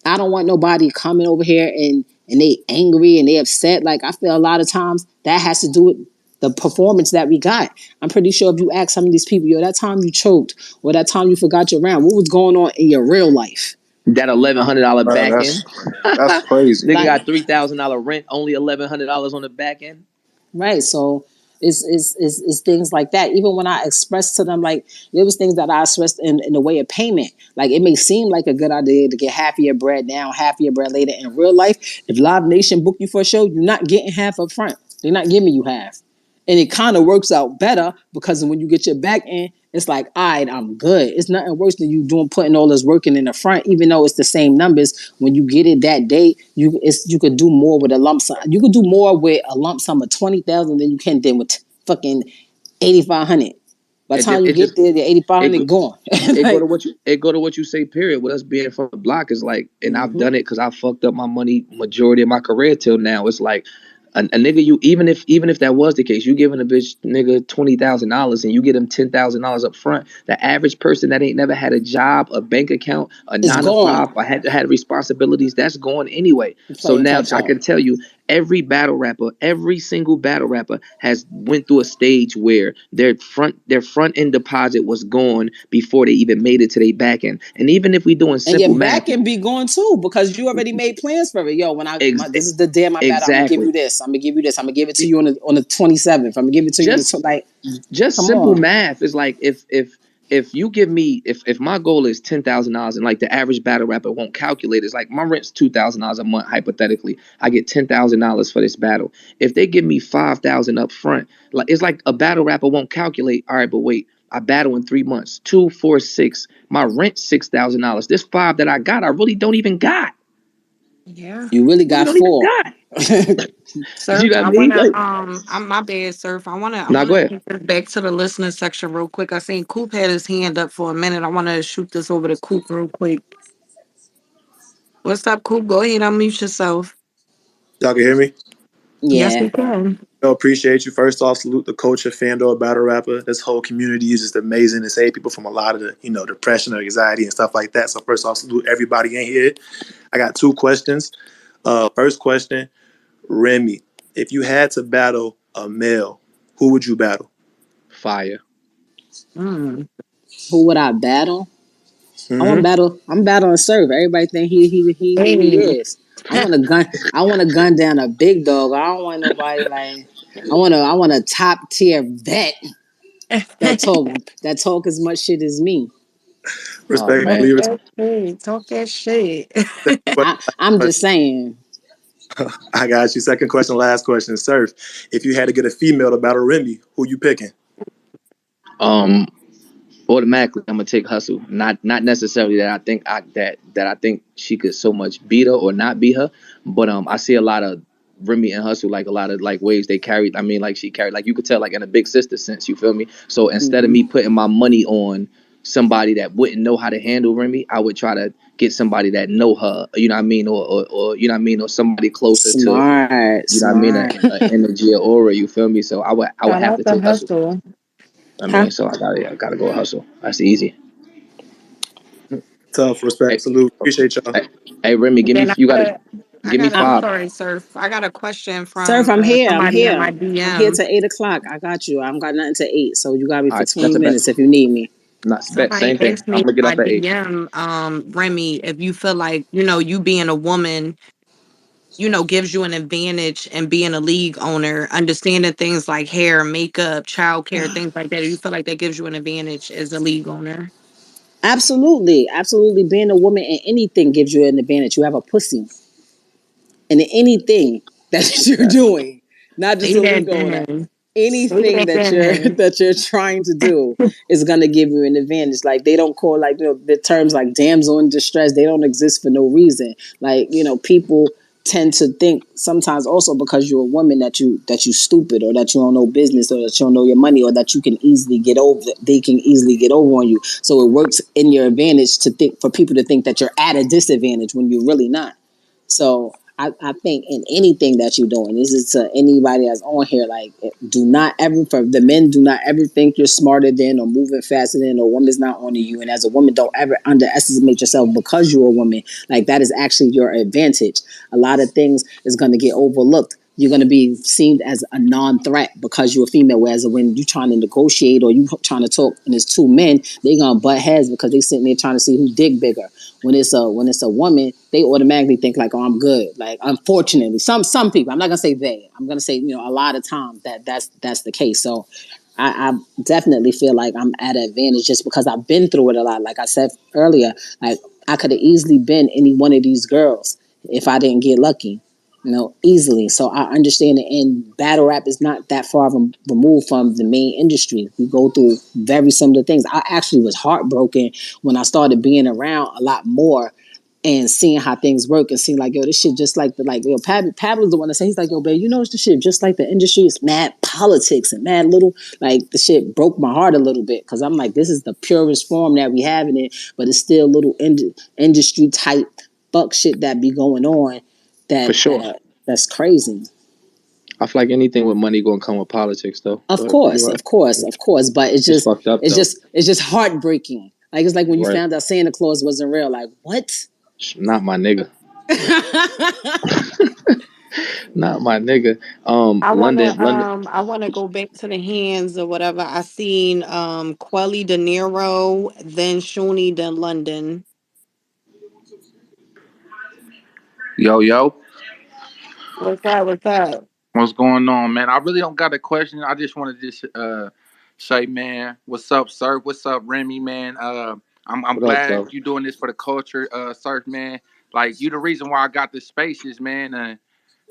I don't want nobody coming over here and and they angry and they upset. Like I feel a lot of times that has to do with the performance that we got. I'm pretty sure if you ask some of these people, yo, that time you choked or that time you forgot your round, what was going on in your real life? That $1,100 Bro, back end. that's crazy. Nigga Like got $3,000 rent, only $1,100 on the back end. right. So it's things like that. Even when I expressed to them, like there was things that I expressed in the way of payment. Like it may seem like a good idea to get half of your bread now, half of your bread later. In real life, if Live Nation book you for a show, you're not getting half up front. They're not giving you half. And it kind of works out better because when you get your back end, it's like, all right, I'm good. It's nothing worse than you putting all this working in the front, even though it's the same numbers. When you get it that day, you could do more with a lump sum. You could do more with a lump sum of 20,000 than you can then with fucking 8,500. By the It time just you it get just there, the it 8,500 gone. it go to Like, what you say. Period. With us being from the block is like, and I've mm-hmm. done it because I fucked up my money majority of my career till now. It's like a nigga, you even if that was the case, you giving a bitch nigga $20,000 and you get him $10,000 up front. The average person that ain't never had a job, a bank account, a It's nine to gone. five, or had responsibilities, that's gone anyway. So Playing now catch I up. can tell you, every single battle rapper has went through a stage where their front end deposit was gone before they even made it to their back end. And even if we doing And simple your math, back can be gone too because you already made plans for it. Yo, ex- this is the day of my battle, I'm gonna give exactly. you this. I'm gonna give you this. I'm gonna give it to you on the 27th. I'm gonna give it to you on the Just like. just Come simple on. math is like if you give me if my goal is $10,000 and like the average battle rapper won't calculate, it's like my rent's $2,000 a month hypothetically. I get $10,000 for this battle. If they give me 5,000 up front, like it's like a battle rapper won't calculate. All right, but wait, I battle in 3 months. 2, 4, 6. My rent $6,000. This five that I got, I really don't even got. Yeah. You really Really got don't even four. got. You Surf, know what I I mean? wanna Like, I'm my bad, Surf. I nah, go wanna ahead. take this back to the listener section real quick. I seen Coop had his hand up for a minute. I wanna shoot this over to Coop real quick. What's up, Coop? Go ahead, unmute yourself. Y'all can hear me? Yes, Yeah. we can. I appreciate you. First off, salute the culture, Fandor, battle rapper. This whole community is just amazing to save people from a lot of the, depression or anxiety and stuff like that. So first off, salute everybody in here. I got two questions. First question, Remy, if you had to battle a male, who would you battle? Fire. Mm. Who would I battle? I want to Hmm. battle. I'm battling Serve. Everybody think he who he Hey. is. I want to gun. I want to gun down a big dog. I don't want nobody like. I want a top tier vet that talk as much shit as me. Oh Talk Respectfully, man. that shit. Talk that shit. I'm just saying. I got you. Second question, last question, Surf. If you had to get a female to battle Remy, who you picking? Um, Automatically I'm gonna take Hustle. Not necessarily that I think she could so much beat her or not beat her, but I see a lot of Remy and Hustle, like a lot of like ways they carried. I mean, like she carried, like you could tell, like in a big sister sense. You feel me? So instead of Mm-hmm. me putting my money on somebody that wouldn't know how to handle Remy, I would try to get somebody that know her. You know what I mean? Or you know what I mean? Or somebody closer to, Smart, you know what I mean, smart. a energy or aura. You feel me? So I would Shout have to out to take Hustle. Hustle. I Huh? mean, so I gotta go with Hustle. That's easy. Tough, respect, Hey, salute. Appreciate y'all. hey, hey, Remy, And then you gotta give me I'm Huh? five. sorry, Surf. I got a question Surf, from I'm here. I'm somebody in my here. I'm here DM. till 8 o'clock. I got you. I don't got nothing to 8, so you got me All for right, that's 20 a bet. minutes if you need me. Not bet. Somebody Same thing. asked I'm me in gonna get my up at 8. DM, Remy, if you feel like, you being a woman, gives you an advantage and being a league owner, understanding things like hair, makeup, childcare, things like that. Do you feel like that gives you an advantage as a league owner? Absolutely. Absolutely. Being a woman in anything gives you an advantage. You have a pussy in anything that you're That's doing, not just Say a league that owner. then. Say Anything that that you're then. that you're trying to do is gonna give you an advantage. Like they don't call the terms like damsel in distress. They don't exist for no reason. Like people tend to think sometimes also because you're a woman that you stupid or that you don't know business or that you don't know your money or that you can easily get over. They can easily get over on you. So it works in your advantage to think for people to think that you're at a disadvantage when you're really not. So I think in anything that you're doing, this is to anybody that's on here, like, do not ever, for the men, do not ever think you're smarter than or moving faster than, or woman's not on you. And as a woman, don't ever underestimate yourself because you're a woman. Like, that is actually your advantage. A lot of things is going to get overlooked. You're going to be seen as a non-threat because you're a female. Whereas when you're trying to negotiate or you trying to talk and it's two men, they're going to butt heads because they sitting there trying to see who dig bigger. When it's a woman, they automatically think like, oh, I'm good. Like, unfortunately, some people. I'm not gonna say they. I'm gonna say, a lot of times that's the case. So I definitely feel like I'm at an advantage just because I've been through it a lot. Like I said earlier, like, I could have easily been any one of these girls if I didn't get lucky, easily. So I understand it. And battle rap is not that far removed from the main industry. We go through very similar things. I actually was heartbroken when I started being around a lot more and seeing how things work and seeing like, yo, this shit just like Pablo's the one that said, he's like, yo, babe, it's the shit just like the industry. It's mad politics and mad little, like, the shit broke my heart a little bit because I'm like, this is the purest form that we have in it, but it's still little industry type fuck shit that be going on For that sure. that's crazy. I feel like anything with money gonna come with politics though. Of But you're course, right. of course, of course, but It's fucked up though. it's just heartbreaking. Like, it's like when you Right. found out Santa Claus wasn't real. Like, what? Not my nigga. Not my nigga. London. I wanna go back to the hands or whatever. I seen Quelly De Niro, then Shuni, then London. Yo, yo, What's that? What's that? what's going on, man? I really don't got a question. I just want to just say, man, what's up, sir? What's up, Remy, man? I'm What up, glad though? you doing this for the culture, surf, man. Like you, the reason why I got this spaces, man.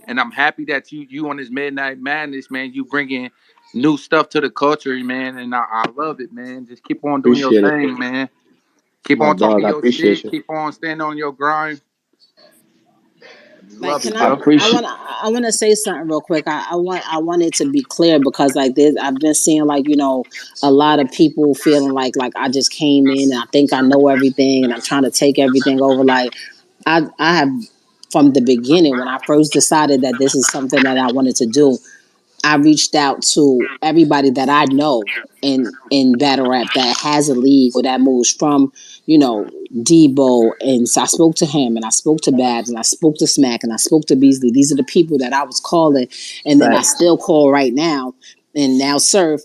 And I'm happy that you on this Midnight Madness, man. You bringing new stuff to the culture, man. And I love it, man. Just keep on doing your Appreciate it. thing, man. Keep My on dog, talking I your appreciate shit. you. Keep on standing on your grind. I just Like, love can it, I I? bro. appreciate I want to say something real quick. I want it to be clear because, like, this, I've been seeing, like, a lot of people feeling like I just came in and I think I know everything and I'm trying to take everything over. Like, I have, from the beginning when I first decided that this is something that I wanted to do, I reached out to everybody that I know in battle rap that has a league or that moves from, Debo. And so I spoke to him and I spoke to Babs and I spoke to Smack and I spoke to Beasley. These are the people that I was calling, and then I facts. still call right now. And now Surf,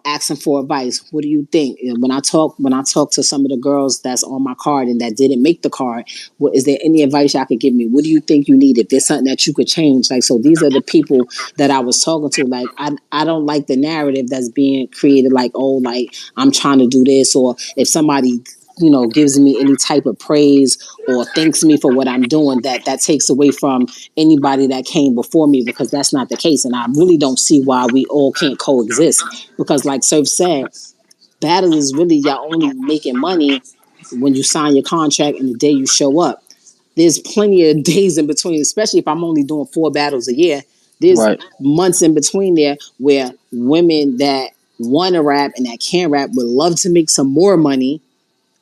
asking for advice. What do you think? And when I talk to some of the girls that's on my card and that didn't make the card, is there any advice y'all could give me? What do you think you need? If there's something that you could change, like, so these are the people that I was talking to. Like, I don't like the narrative that's being created. Like, oh, like, I'm trying to do this, or if somebody gives me any type of praise or thanks me for what I'm doing, that takes away from anybody that came before me, because that's not the case. And I really don't see why we all can't coexist, because, like Surf said, battle is really, y'all only making money when you sign your contract and the day you show up. There's plenty of days in between, especially if I'm only doing 4 battles a year. There's Right. months in between there where women that want to rap and that can rap would love to make some more money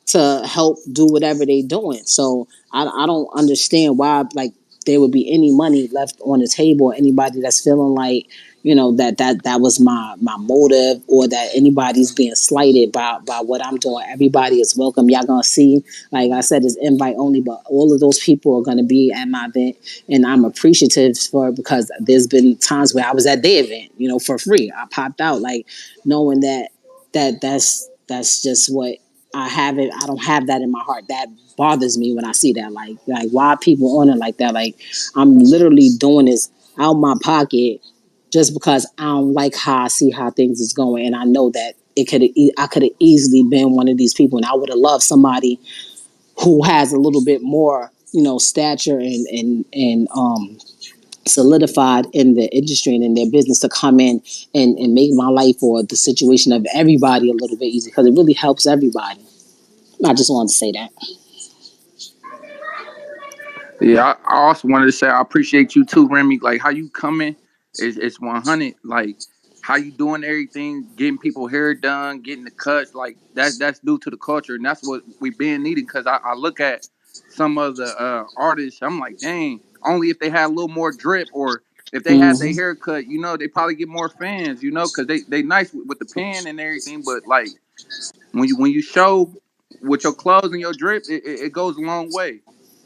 to help do whatever they're doing. So I don't understand why, like, there would be any money left on the table, or anybody that's feeling like, that was my motive, or that anybody's being slighted by what I'm doing. Everybody is welcome. Y'all gonna see, like I said, it's invite only, but all of those people are gonna be at my event, and I'm appreciative for it, because there's been times where I was at their event, for free. I popped out, like, knowing that's just what I haven't. I don't have that in my heart. That bothers me when I see that. Like, why are people on it like that? Like, I'm literally doing this out my pocket just because I don't like how I see how things is going, and I know that I could have easily been one of these people, and I would have loved somebody who has a little bit more, stature and solidified in the industry and in their business to come in and make my life or the situation of everybody a little bit easier, because it really helps everybody. I just wanted to say that. Yeah, I also wanted to say I appreciate you too, Remy. Like how you coming is 100. Like how you doing everything, getting people hair done, getting the cuts. Like that's due to the culture, and that's what we been needing. Because I look at some of the artists, I'm like, dang, only if they had a little more drip or if they had their Mm-hmm. haircut, they probably get more fans, because they nice with the pen and everything. But like when you show with your clothes and your drip, it goes a long way.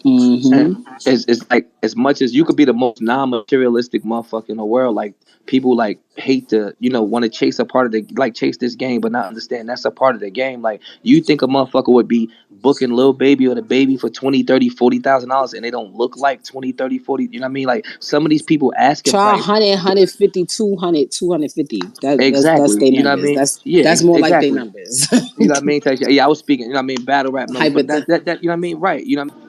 Mm-hmm. And it's like as much as you could be the most non-materialistic motherfucker in the world, like people like hate to, want to chase a part of the like chase this game, but not understand that's a part of the game. Like you think a motherfucker would be booking Lil Baby or the Baby for 20, 30, $40,000 and they don't look like 20, 30, 40. You know what I mean? Like some of these people asking Try price 100, 150, 200, 250. That's exactly. their You know what I numbers. mean? That's Yeah, that's more like their exactly. numbers. You know what I mean? Yeah, I was speaking. You know what I mean? Battle rap numbers, but Hypothet- that you know what I mean? Right? You know what I mean?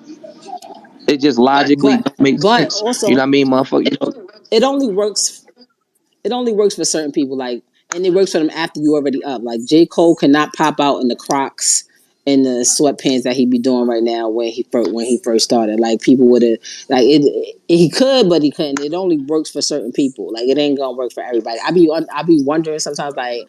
It just logically but don't make but sense. You know also what I mean, motherfucker? it only works it only works for certain people, like, and it works for them after you already up. Like J. Cole cannot pop out in the Crocs and the sweatpants that he be doing right now when he first started. Like people would have like he could, but he couldn't. It only works for certain people. Like it ain't gonna work for everybody. I be wondering sometimes, like,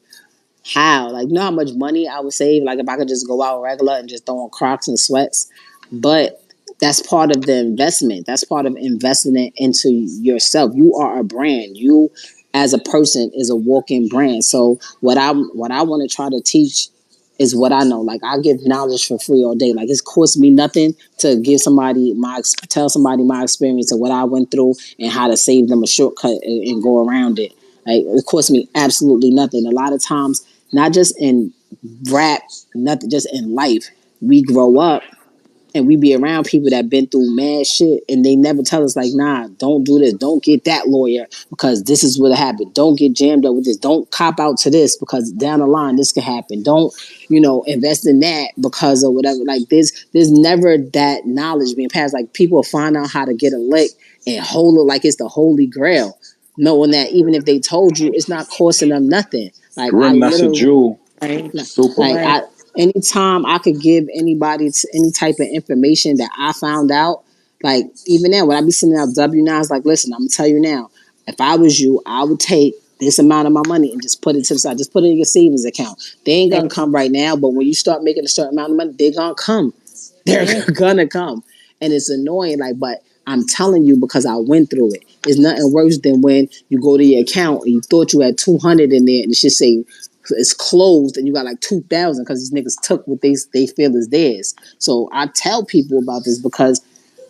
how? Like, you know how much money I would save, like, if I could just go out regular and just throw on Crocs and sweats? But that's part of the investment. That's part of investing it into yourself. You are a brand. You, as a person, is a walking brand. So what I want to try to teach is what I know. Like I give knowledge for free all day. Like it's cost me nothing to give somebody tell somebody my experience and what I went through and how to save them a shortcut and go around it. Like it cost me absolutely nothing. A lot of times, not just in rap, nothing, just in life, we grow up and we be around people that been through mad shit and they never tell us, like, nah, don't do this, don't get that lawyer because this is what happened, don't get jammed up with this, don't cop out to this because down the line this could happen, don't invest in that because of whatever. Like there's never that knowledge being passed. Like people find out how to get a lick and hold it like it's the holy grail, knowing that even if they told you, it's not costing them nothing. Like I Rim, that's a literally, jewel. Right. Super. like Right. I, anytime I could give anybody any type of information that I found out, like even now when I be sending out W9s, like, listen, I'm gonna tell you now, if I was you, I would take this amount of my money and just put it to the side, just put it in your savings account. They ain't gonna Right. come right now, but when you start making a certain amount of money, they're gonna come. They're Yeah. gonna come, and it's annoying. Like, but I'm telling you because I went through it. It's nothing worse than when you go to your account and you thought you had 200 in there, and it should say it's closed, and you got like 2,000 because these niggas took what they feel is theirs. So I tell people about this because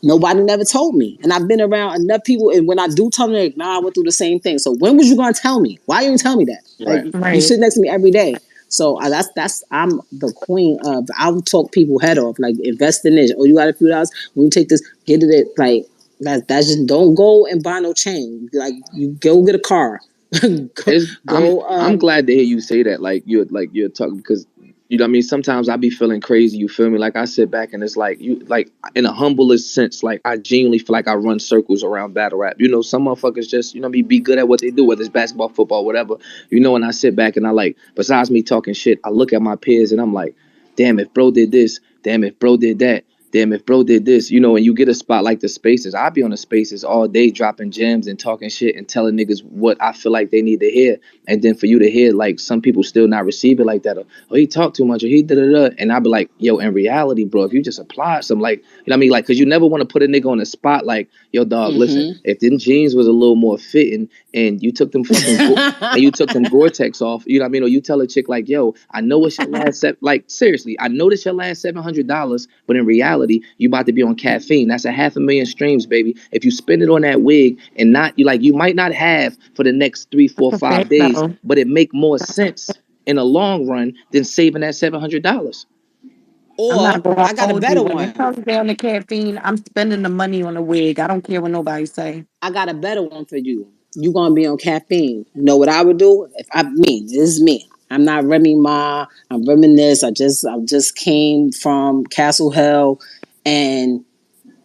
nobody never told me. And I've been around enough people, and when I do tell them, they're like, nah, I went through the same thing. So when was you gonna tell me? Why you didn't tell me that? Like Right. you Right. sit next to me every day. So that's I'm the queen of, I'll talk people head off. Like, invest in this. Oh, you got a few dollars? When you take this, get it at, like, that's just, don't go and buy no chain. Like, you go get a car. go, It's go I'm glad to hear you say that. Like you're talking because you know what I mean. Sometimes I be feeling crazy. You feel me? Like I sit back and it's like you like in a humblest sense. Like I genuinely feel like I run circles around battle rap. Some motherfuckers just be good at what they do, whether it's basketball, football, whatever. And I sit back and I like besides me talking shit, I look at my peers and I'm like, damn, if bro did this, damn if bro did that. Damn, if bro did this, and you get a spot like the spaces, I be on the spaces all day dropping gems and talking shit and telling niggas what I feel like they need to hear. And then for you to hear, like, some people still not receive it like that. Or, oh, he talked too much, or he da-da-da. And I be like, yo, in reality, bro, if you just apply some, like, what I mean? Like, because you never want to put a nigga on the spot like, yo, dog, listen, mm-hmm. if them jeans was a little more fitting and you took them and you took them Gore-Tex off, you know what I mean? Or you tell a chick like, yo, I know it's your last set. Like, seriously, I know this your last $700, but in reality, you about to be on caffeine. That's a 500,000 streams, baby. If you spend it on that wig and not, you might not have for the next 3, 4, A 5 fact days, though. but it make more sense in the long run than saving that $700. I'm Or not gonna I got a hold you. better When it one. comes down to caffeine, I'm spending the money on a wig. I don't care what nobody say. I got a better one for you. You gonna be on caffeine. You know what I would do? If I mean, this is me. I'm not Remy Ma. I'm reminisce. I just came from Castle Hill, and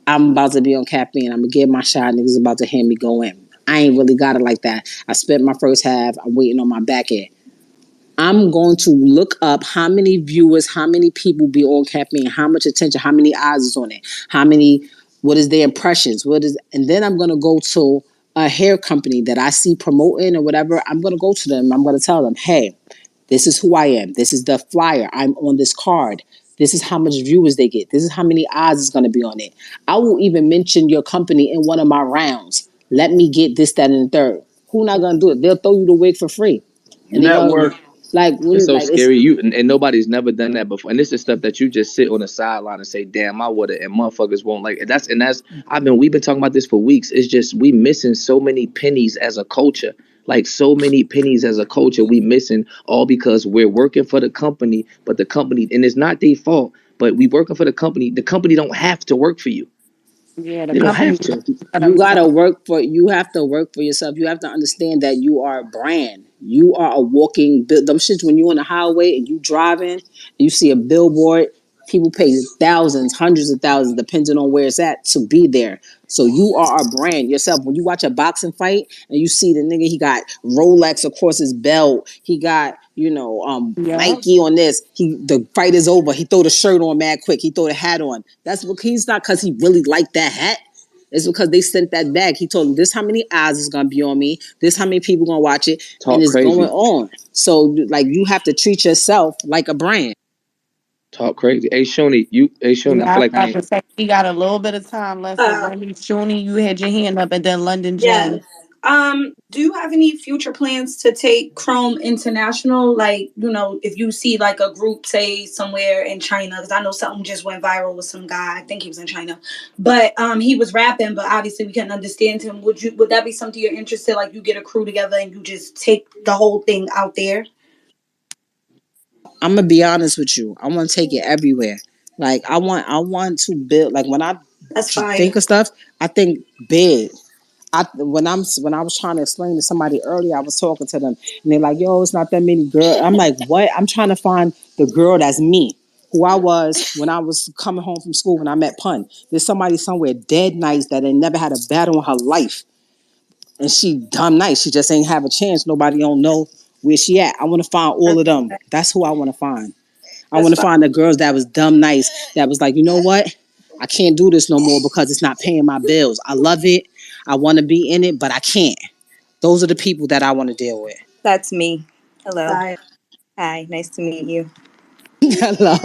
I'm about to be on caffeine. I'm gonna get my shot. Niggas about to hear me go in. I ain't really got it like that. I spent my first half. I'm waiting on my back end. I'm going to look up how many viewers, how many people be on caffeine, how much attention, how many eyes is on it, what is their impressions, and then I'm going to go to a hair company that I see promoting or whatever. I'm going to go to them. I'm going to tell them, hey, this is who I am. This is the flyer. I'm on this card. This is how much viewers they get. This is how many eyes is going to be on it. I will even mention your company in one of my rounds. Let me get this, that, and the third. Who not going to do it? They'll throw you the wig for free, and they Network. going like what It's is so like it's. scary. You and nobody's never done that before. And this is stuff that you just sit on the sideline and say, "Damn, I would have." And motherfuckers won't like. That's. We've been talking about this for weeks. It's just we missing so many pennies as a culture. Like so many pennies as a culture, we missing all because we're working for the company, but the company, and it's not their fault. But we working for the company. The company don't have to work for you. Yeah, the They don't have company to. for You gotta themselves. work for. You have to work for yourself. You have to understand that you are a brand. You are a walking. Them shits when you on the highway and you driving, you see a billboard. People pay thousands, hundreds of thousands, depending on where it's at, to be there. So you are a brand yourself. When you watch a boxing fight and you see the nigga, he got Rolex across his belt. He got Yeah. Nike on this. The fight is over. He throw the shirt on mad quick. He throw the hat on. That's what he's not because he really liked that hat. It's because they sent that back. He told them this how many eyes is gonna be on me. This how many people gonna watch it, and Talk it's going crazy. on. So like you have to treat yourself like a brand. Talk crazy. Hey Shoni, I Yeah, I feel was like I about ain't. to say we got a little bit of time left for Uh, Remy Shuni. You had your hand up, and then London yes. Jen. Do you have any future plans to take Chrome international? Like, if you see like a group, say somewhere in China, because I know something just went viral with some guy. I think he was in China, but he was rapping, but obviously we couldn't understand him. Would that be something you're interested? Like, you get a crew together and you just take the whole thing out there? I'm gonna be honest with you. I want to take it everywhere. Like I want to build. Like when I That's think fire. of stuff, I think big. When I was trying to explain to somebody earlier, I was talking to them, and they're like, "Yo, it's not that many girls." I'm like, "What?" I'm trying to find the girl that's me, who I was when I was coming home from school when I met Pun. There's somebody somewhere dead nice that ain't never had a battle in her life, and she dumb nice. She just ain't have a chance. Nobody don't know where she at. I want to find all That's, of them. That's who I want to find. I that's want to fire. find the girls that was dumb nice, that was like, you know what? I can't do this no more because it's not paying my bills. I love it. I want to be in it, but I can't. Those are the people that I want to deal with. That's me. Hello. Fire. Hi. Nice to meet you. Hello.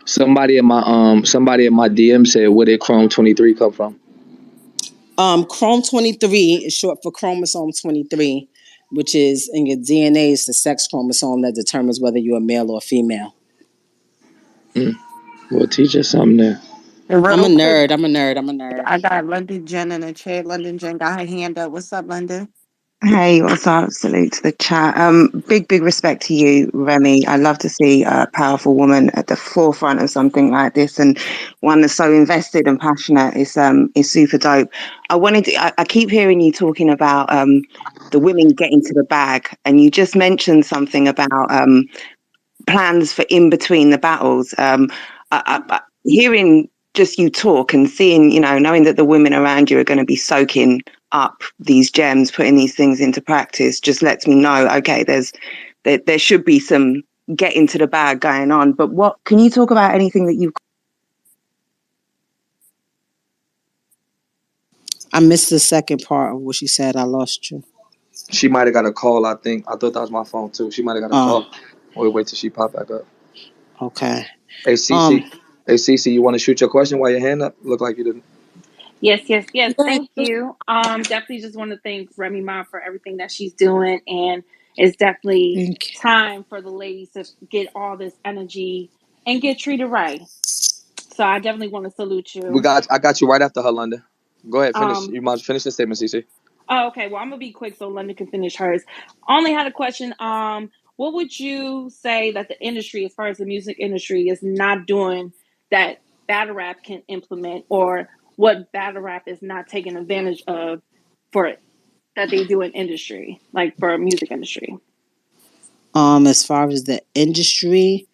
Somebody in my DM said, "Where did Chrome 23 come from?" Chrome 23 is short for chromosome 23, which is in your DNA, is the sex chromosome that determines whether you're a male or a female. Mm. Well, teach us something there. And I'm a real quick, nerd. I'm a nerd. I'm a nerd. I got London Jen in the chat. London Jen got her hand up. What's up, London? Hey, what's up? Salute to the chat. Big respect to you, Remy. I love to see a powerful woman at the forefront of something like this, and one that's so invested and passionate is super dope. I keep hearing you talking about the women getting to the bag, and you just mentioned something about plans for in between the battles. Hearing just you talk and seeing, knowing that the women around you are going to be soaking up these gems, putting these things into practice, just lets me know, okay, there should be some getting to the bag going on. But what can you talk about anything that you've I missed the second part of what she said. I lost you. She might have got a call. I think I thought that was my phone too. She might have got a Oh, call. Wait till she pop back up. okay. Hey Um, Cece, you want to shoot your question while your hand up? Look like you didn't. Yes. Yeah. Thank you. Definitely just want to thank Remy Ma for everything that she's doing, and it's definitely thank you. time for the ladies to get all this energy and get treated right. So I definitely want to salute you. I got you right after her, London. Go ahead, finish. Um, You might finish the statement, Cece. oh, okay, well I'm gonna be quick so London can finish hers. Only had a question. What would you say that the industry, as far as the music industry, is not doing that battle rap can implement, or what battle rap is not taking advantage of for it that they do in industry, like for music industry? As far as the industry,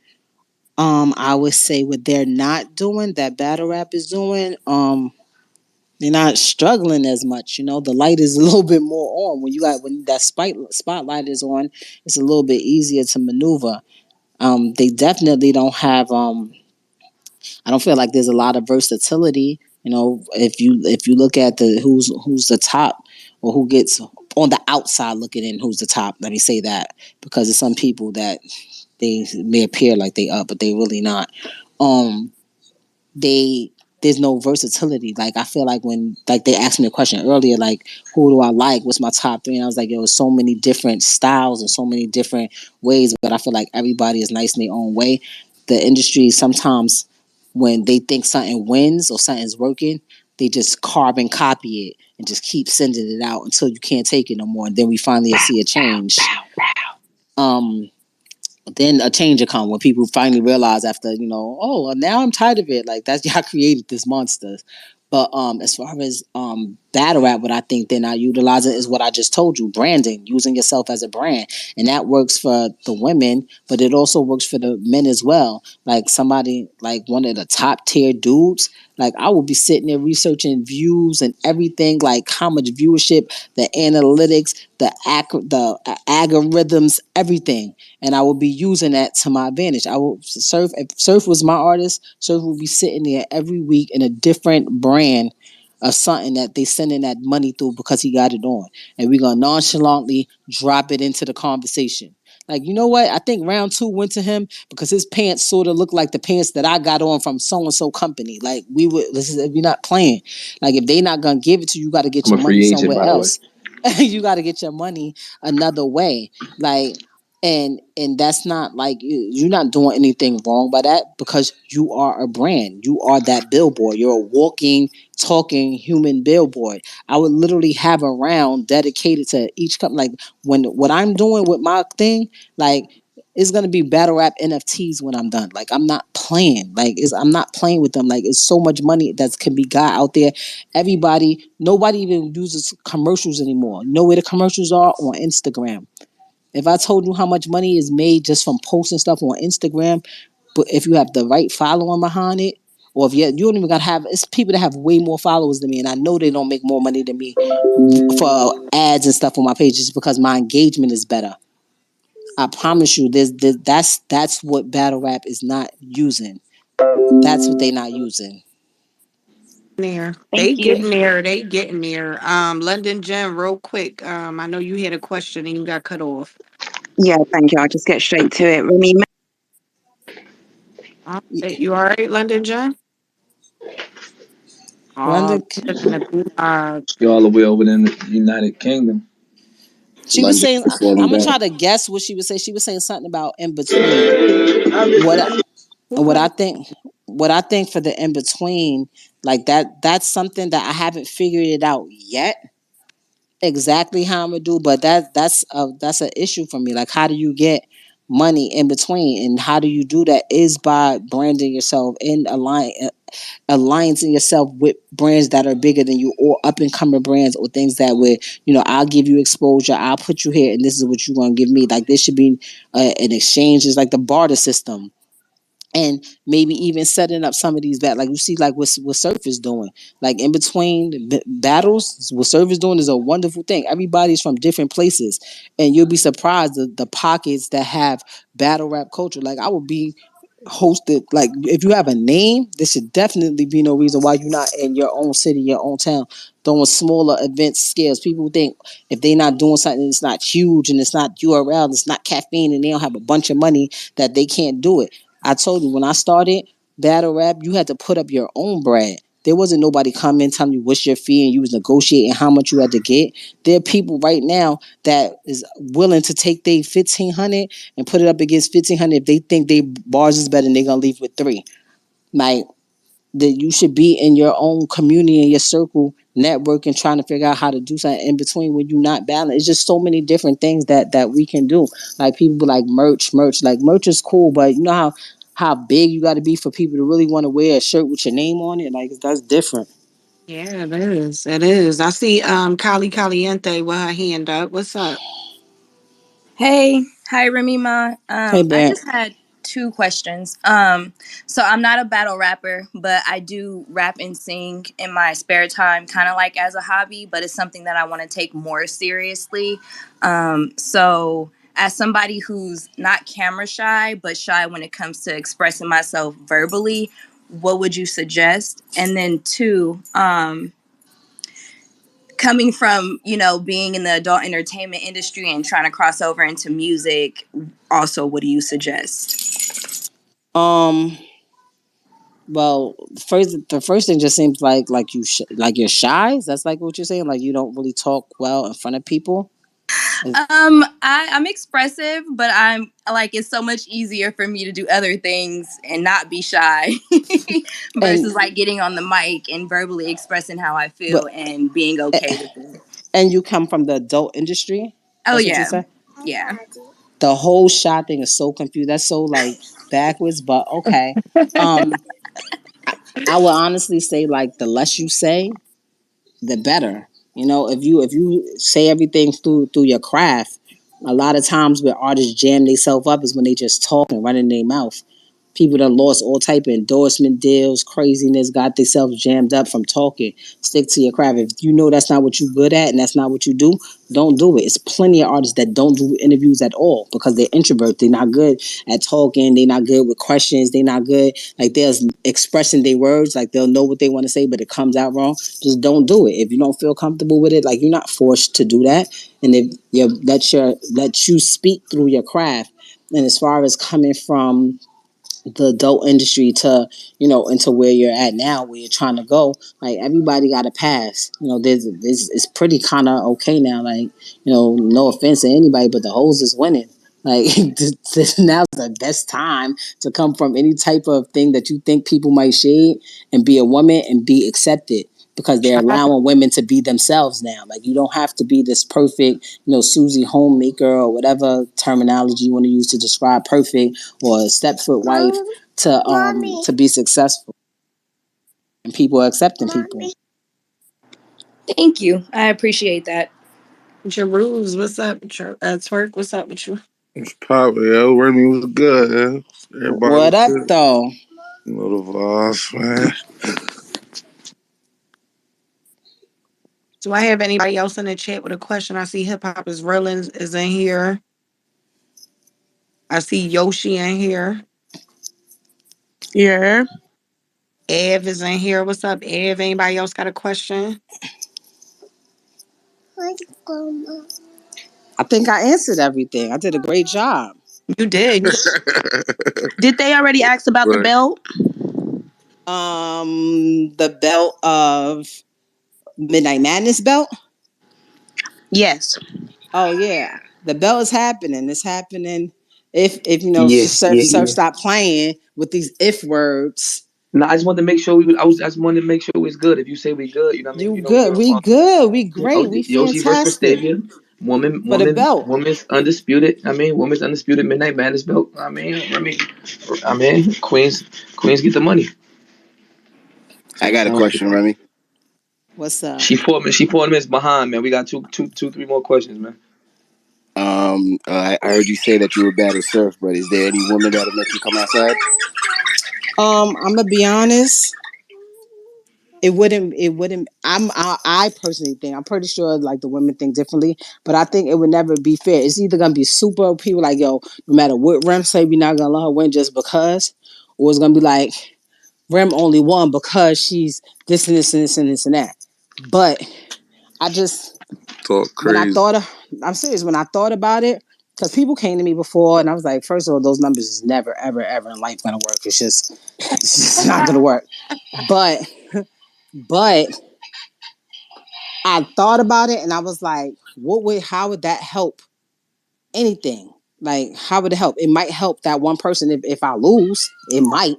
I would say what they're not doing, that battle rap is doing, they're not struggling as much. The light is a little bit more on when that spotlight is on. It's a little bit easier to maneuver. They definitely don't have. I don't feel like there's a lot of versatility. If you look at the who's the top or who gets on the outside looking in, who's the top. Let me say that, because there's some people that they may appear like they up, but they really not. Um, they there's no versatility. Like I feel like when like they asked me a question earlier, like who do I like? What's my top three? And I was like, yo, there's so many different styles and so many different ways, but I feel like everybody is nice in their own way. The industry sometimes when they think something wins or something's working, they just carbon copy it and just keep sending it out until you can't take it no more. And then we finally see a change. Um then a change will come when people finally realize after, oh, well, now I'm tired of it. Like that's y'all created this monster. But as far as battle rap, what I think they're not utilizing is what I just told you, branding, using yourself as a brand. And that works for the women, but it also works for the men as well. Like somebody like one of the top tier dudes, like I will be sitting there researching views and everything, like how much viewership, the analytics, the algorithms, everything, and I will be using that to my advantage. I will Surf. If Surf was my artist, Surf will be sitting there every week in a different brand of something that they sending that money through because he got it on, and we're gonna nonchalantly drop it into the conversation. Like, you know what? I think round two went to him because his pants sort of look like the pants that I got on from so and so company. Like we're not playing. Like if they not gonna give it to you, you got to get I'm your a money free agent, somewhere by the way. else. You got to get your money another way. Like and that's not like you're not doing anything wrong by that because you are a brand. You are that billboard. You're a walking, talking human billboard. I would literally have a round dedicated to each company. Like when what I'm doing with my thing, like it's gonna be battle rap NFTs when I'm done. Like I'm not playing. I'm not playing with them. Like it's so much money that can be got out there. Nobody even uses commercials anymore. You know where the commercials are? On Instagram. If I told you how much money is made just from posting stuff on Instagram, but if you have the right following behind it, or if you don't even gotta have, it's people that have way more followers than me, and I know they don't make more money than me for ads and stuff on my pages because my engagement is better. I promise you, that's what battle rap is not using. That's what they not using. There. They Thank you. getting there. They getting there. London Gem, real quick. I know you had a question and you got cut off. Yeah, thank you. I'll just get straight to it. Remy, You all right, London Gem? Oh, London, stuck in the gulag. You're all the way over there in the United Kingdom. she was London saying, falling I'm gonna back. try to guess what she would say. She was saying something about in between. What Who what cut I it? think what I think for the in between, like that's something that I haven't figured it out yet exactly how I'm gonna do, but that's an issue for me. Like how do you get money in between, and how do you do that is by branding yourself and alliancing yourself with brands that are bigger than you or up and coming brands or things that would, I'll give you exposure, I'll put you here, and this is what you're gonna give me. Like there should be an exchange. It's like the barter system, and maybe even setting up some of these like you see like what Surf is doing, like in between battles. What Surf is doing is a wonderful thing. Everybody's from different places, and you'll be surprised the pockets that have battle rap culture. Like I would be hosted, like if you have a name, there should definitely be no reason why you're not in your own city, your own town, doing smaller event scales. People think if they're not doing something, it's not huge and it's not URL, it's not caffeine, and they don't have a bunch of money, that they can't do it. I told you when I started battle rap, you had to put up your own bread. There wasn't nobody coming telling you what's your fee and you was negotiating how much you had to get. There are people right now that is willing to take their 1,500 and put it up against 1,500 if they think they bars is better and they're gonna leave with three. Like that you should be in your own community in your circle networking, trying to figure out how to do something in between when you're not balanced. It's just so many different things that we can do. Like people be like merch. Like merch is cool, but you know how big you got to be for people to really want to wear a shirt with your name on it. Like that's different. Yeah, it is. It is. I see Kali Caliente with her hand up. What's up? Hey, hi Remy Ma. Hey, I Brent. just had two questions. So I'm not a battle rapper, but I do rap and sing in my spare time, kind of like as a hobby, but it's something that I want to take more seriously. So as somebody who's not camera shy, but shy when it comes to expressing myself verbally, what would you suggest? And then two, coming from, you know, being in the adult entertainment industry and trying to cross over into music, also, what do you suggest? Um. Well, the first thing just seems like like you're shy. That's like what you're saying. Like you don't really talk well in front of people. I'm expressive, but I'm like it's so much easier for me to do other things and not be shy And versus like getting on the mic and verbally expressing how I but feel and being okay with it. and you come from the adult industry. Oh That's what you yeah, say. yeah. The whole shy thing is so confused. That's so like backwards. But okay. Um, I would honestly say like the less you say, the better. You know, if you say everything through your craft, a lot of times where artists jam themselves up is when they just talk and running their mouth. People that lost all type of endorsement deals, craziness, got themselves jammed up from talking. Stick to your craft. If you know that's not what you're good at and that's not what you do, don't do it. It's plenty of artists that don't do interviews at all because they're introverts. They're not good at talking. They're not good with questions. They're not good. Like there's expressing their words. Like they'll know what they want to say, but it comes out wrong. Just don't do it. If you don't feel comfortable with it, like you're not forced to do that. And if you let you speak through your craft. And as far as coming from the adult industry to into where you're at now, where you're trying to go, like everybody got a pass. There's it's pretty kind of okay now, like no offense to anybody, but the hoes is winning. Like now's the best time to come from any type of thing that you think people might shade and be a woman and be accepted, because they're allowing women to be themselves now. Like you don't have to be this perfect, Susie homemaker or whatever terminology you want to use to describe perfect, or a stepfoot wife to be successful. And people are accepting people. Thank you. I appreciate that. Jeruz, what's up? Twerk, what's up with you? It's poppin', yo. Remy was good, man. Everybody What was up good. though? You know the vibes, man. Do I have anybody else in the chat with a question? I see Hip Hop is Real is in here. I see Yoshi in here. Yeah. Ev is in here. What's up, Ev? Anybody else got a question? I think I answered everything. I did a great job. You did. Did they already ask about the Right. belt? The belt of Midnight Madness belt. Yes. Oh yeah, the belt is happening. It's happening. If Yes, Surf yeah, Surf yeah. stop playing with these if words. No, I just wanted to make sure I just wanted to make sure it's good. If you say we good, you know what I mean. You You know we good? gonna We follow. good? We great? We Yoshi versus fantastic Vestavia. for the belt. Woman's undisputed. I mean, woman's undisputed Midnight Madness belt. Queens get the money. I got a question, Remy. What's up? She 4 minutes behind, man. We got three more questions, man. I heard you say that you would battle Surf, but is there any woman that'll make you come outside? I'm gonna be honest. It wouldn't. It wouldn't. I personally think. I'm pretty sure like the women think differently, but I think it would never be fair. It's either gonna be super people like yo, no matter what Rem say, we're not gonna let her win just because, or it's gonna be like Rem only won because she's this and this and this and this and that. But I just Talk when I crazy. thought of, I'm serious. When I thought about it, because people came to me before, and I was like, first of all, those numbers is never, ever, ever in life gonna work. It's just not gonna work. But, but I thought about it, and I was like, how would that help anything? Like, how would it help? It might help that one person if I lose. It might,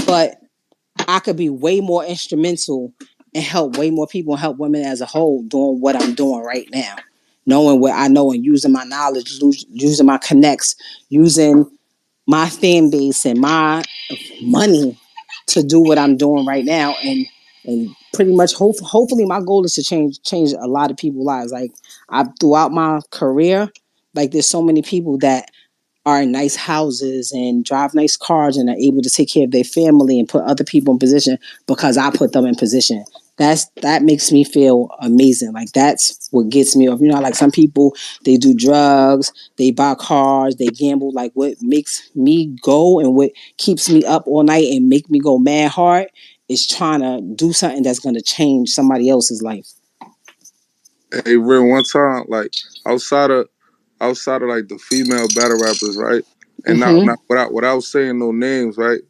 but I could be way more instrumental and help way more people and help women as a whole doing what I'm doing right now. Knowing what I know and using my knowledge, using my connects, using my fan base and my money to do what I'm doing right now. And pretty much hopefully my goal is to change a lot of people's lives. Like throughout my career, like there's so many people that are in nice houses and drive nice cars and are able to take care of their family and put other people in position because I put them in position. That makes me feel amazing. Like that's what gets me off. Like some people, they do drugs, they buy cars, they gamble. Like what makes me go and what keeps me up all night and make me go mad hard is trying to do something that's going to change somebody else's life. Hey, Ren, one time, like outside of like the female battle rappers, right? And Mm-hmm. not without saying no names, right?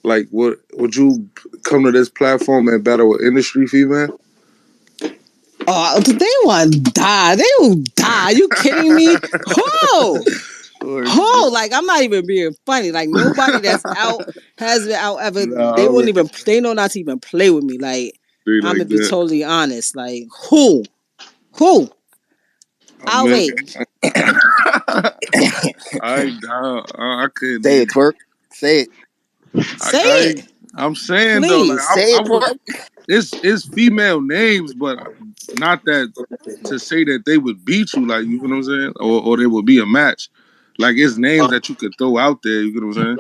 Like, would you come to this platform and battle with industry female? Oh, they want to die. They will die. You kidding me? Who? Or Who? Like, I'm not even being funny. Like, nobody that's out has been out ever. nah, They I won't mean, even. They know not to even play with me. Like, be I'm like gonna be that. totally honest. Like, who? Who? I I'll mean, wait. I ain't down. I couldn't Say even. it, twerk. Say it. Say it, I'm saying though, like please. Say I it, would. twerk. It's female names, but not that to say that they would beat you. Like, you know what I'm saying, or they would be a match. Like, it's names that you could throw out there. You know what I'm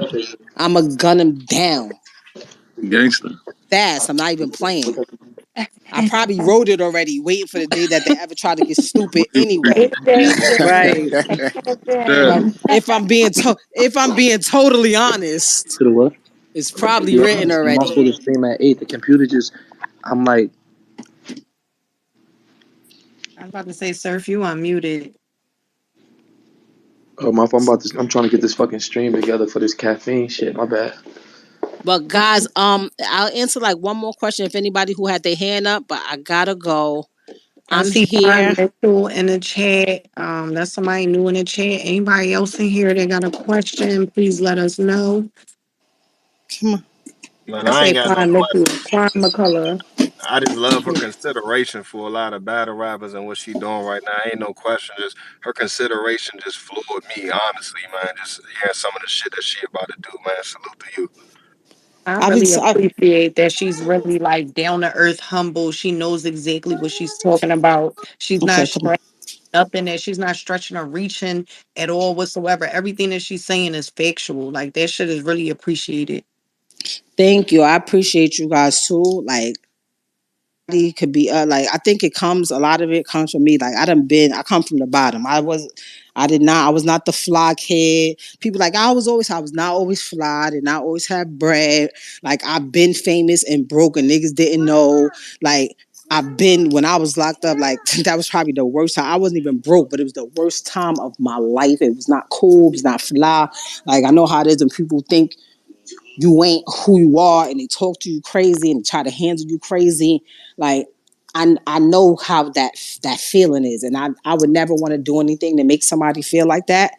I'm gonna gun him down saying? Gangster. fast. I'm not even playing. I probably wrote it already, waiting for the day that they ever try to get stupid anyway. Exactly. Yeah. If I'm being totally honest, To the what? it's probably Be written honest. I'm already. supposed to stream at 8. The computer just. I'm like, I was about to say, Surf, you unmuted. oh my, I'm trying to get this fucking stream together for this caffeine shit. My bad. But guys, I'll answer like one more question if anybody who had their hand up, but I gotta go. I I'm see Prime here. Mitchell in the chat. That's somebody new in the chat. Anybody else in here that got a question, please let us know. Come on. Man, I I ain't say got no Prime Mitchell, questions. Prime McCullough. I just love her consideration for a lot of battle rappers and what she doing right now. Ain't no question. Just her consideration just floored me, honestly, man. Just hearing some of the shit that she about to do, man. Salute to you. I I've been really appreciate that she's really like down to earth, humble. She knows exactly what she's talking about. She's okay. not Come on. stretching nothing that she's not stretching or reaching at all whatsoever. Everything that she's saying is factual. Like that shit is really appreciated. Thank you. I appreciate you guys too. Like could be like I think it comes a lot of it comes from me. Like I come from the bottom. I was not the fly kid. People like I was not always fly, I did not always have bread. Like I've been famous and broke and niggas didn't know. Like I've been when I was locked up, like that was probably the worst time. I wasn't even broke, but it was the worst time of my life. It was not cool, it was not fly. Like I know how it is when people think you ain't who you are and they talk to you crazy and try to handle you crazy. Like I know how that feeling is, and I would never want to do anything to make somebody feel like that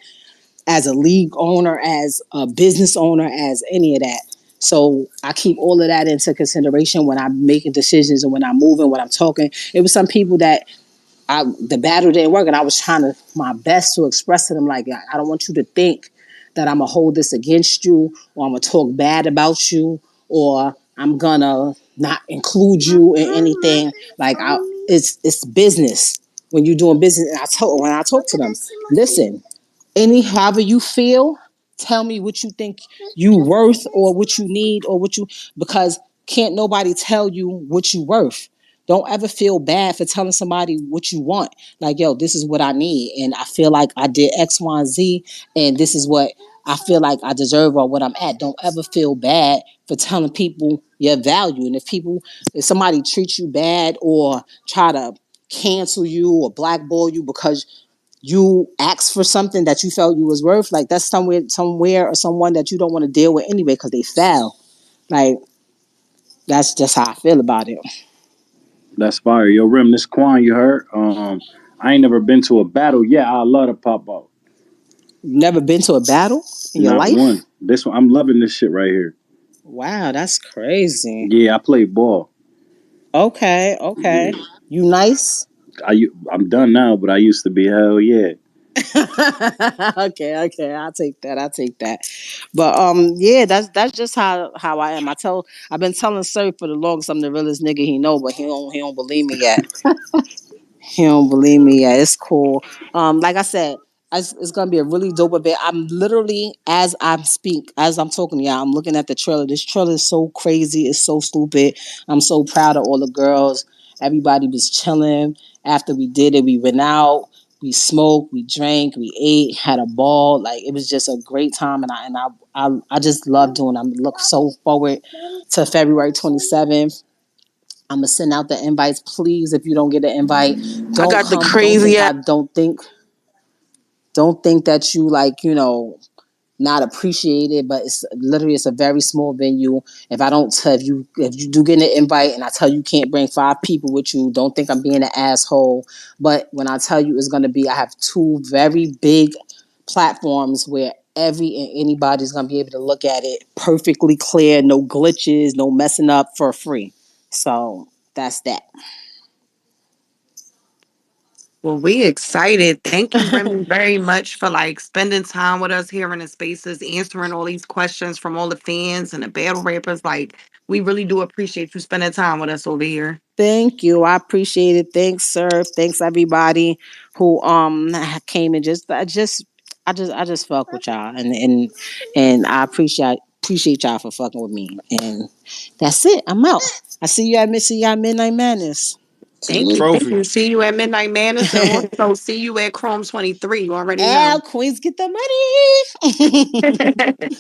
as a league owner, as a business owner, as any of that. So I keep all of that into consideration when I'm making decisions and when I'm moving, when I'm talking. It was some people that the battle didn't work, and I was trying to my best to express to them like I don't want you to think that I'm gonna hold this against you, or I'm gonna talk bad about you, or I'm gonna not include you in anything. Like it's business when you're doing business. And when I talk to them, listen, however you feel, tell me what you think you worth or what you need or what you because can't nobody tell you what you worth. Don't ever feel bad for telling somebody what you want. Like, yo, this is what I need. And I feel like I did X, Y, and Z. And this is what I feel like I deserve or what I'm at. Don't ever feel bad for telling people your value. And if somebody treats you bad or try to cancel you or blackball you because you asked for something that you felt you was worth, like that's somewhere or someone that you don't want to deal with anyway because they fell. Like that's just how I feel about it. That's fire. Yo, Rim, this Quan you heard. I ain't never been to a battle. Yeah, I love to pop out. You've never been to a battle in your Not life? one. This one, I'm loving this shit right here. Wow, that's crazy. Yeah, I play ball. Okay, Yeah, okay. You nice? I'm done now, but I used to be hell yeah. Okay. I'll take that. I'll take that. But yeah, that's just how I am. I've been telling Sir for the longest I'm the realest nigga he know, but he don't believe me yet. He don't believe me. Yeah, it's cool. Like I said, it's gonna be a really dope event. I'm literally as I'm talking to y'all, I'm looking at the trailer. This trailer is so crazy. It's so stupid. I'm so proud of all the girls. Everybody was chilling after we did it. We went out. We smoked. We drank. We ate. Had a ball. Like it was just a great time, and I just love doing. I look so forward to February 27th. I'm gonna send out the invites. Please, if you don't get an invite, I don't got the come. Don't think crazy ass. I don't think that you like, not appreciated, but it's a very small venue. If I don't tell if you do get an invite and I tell you can't bring 5 people with you, don't think I'm being an asshole. But when I tell you it's gonna be, I have 2 very big platforms where every and anybody's gonna be able to look at it perfectly clear, no glitches, no messing up for free. So that's that. Well, we excited. Thank you, Remy, very much for like spending time with us here in the spaces, answering all these questions from all the fans and the battle rappers. Like, we really do appreciate you spending time with us over here. Thank you. I appreciate it. Thanks, sir. Thanks everybody who came and I just fuck with y'all and I appreciate y'all for fucking with me. And that's it. I'm out. I see you at Midnight Madness. Thank you. Salute. Thank Trophy. you. See you at Midnight Madness and also see you at Chrome 23. You already know. Al Queens get the money.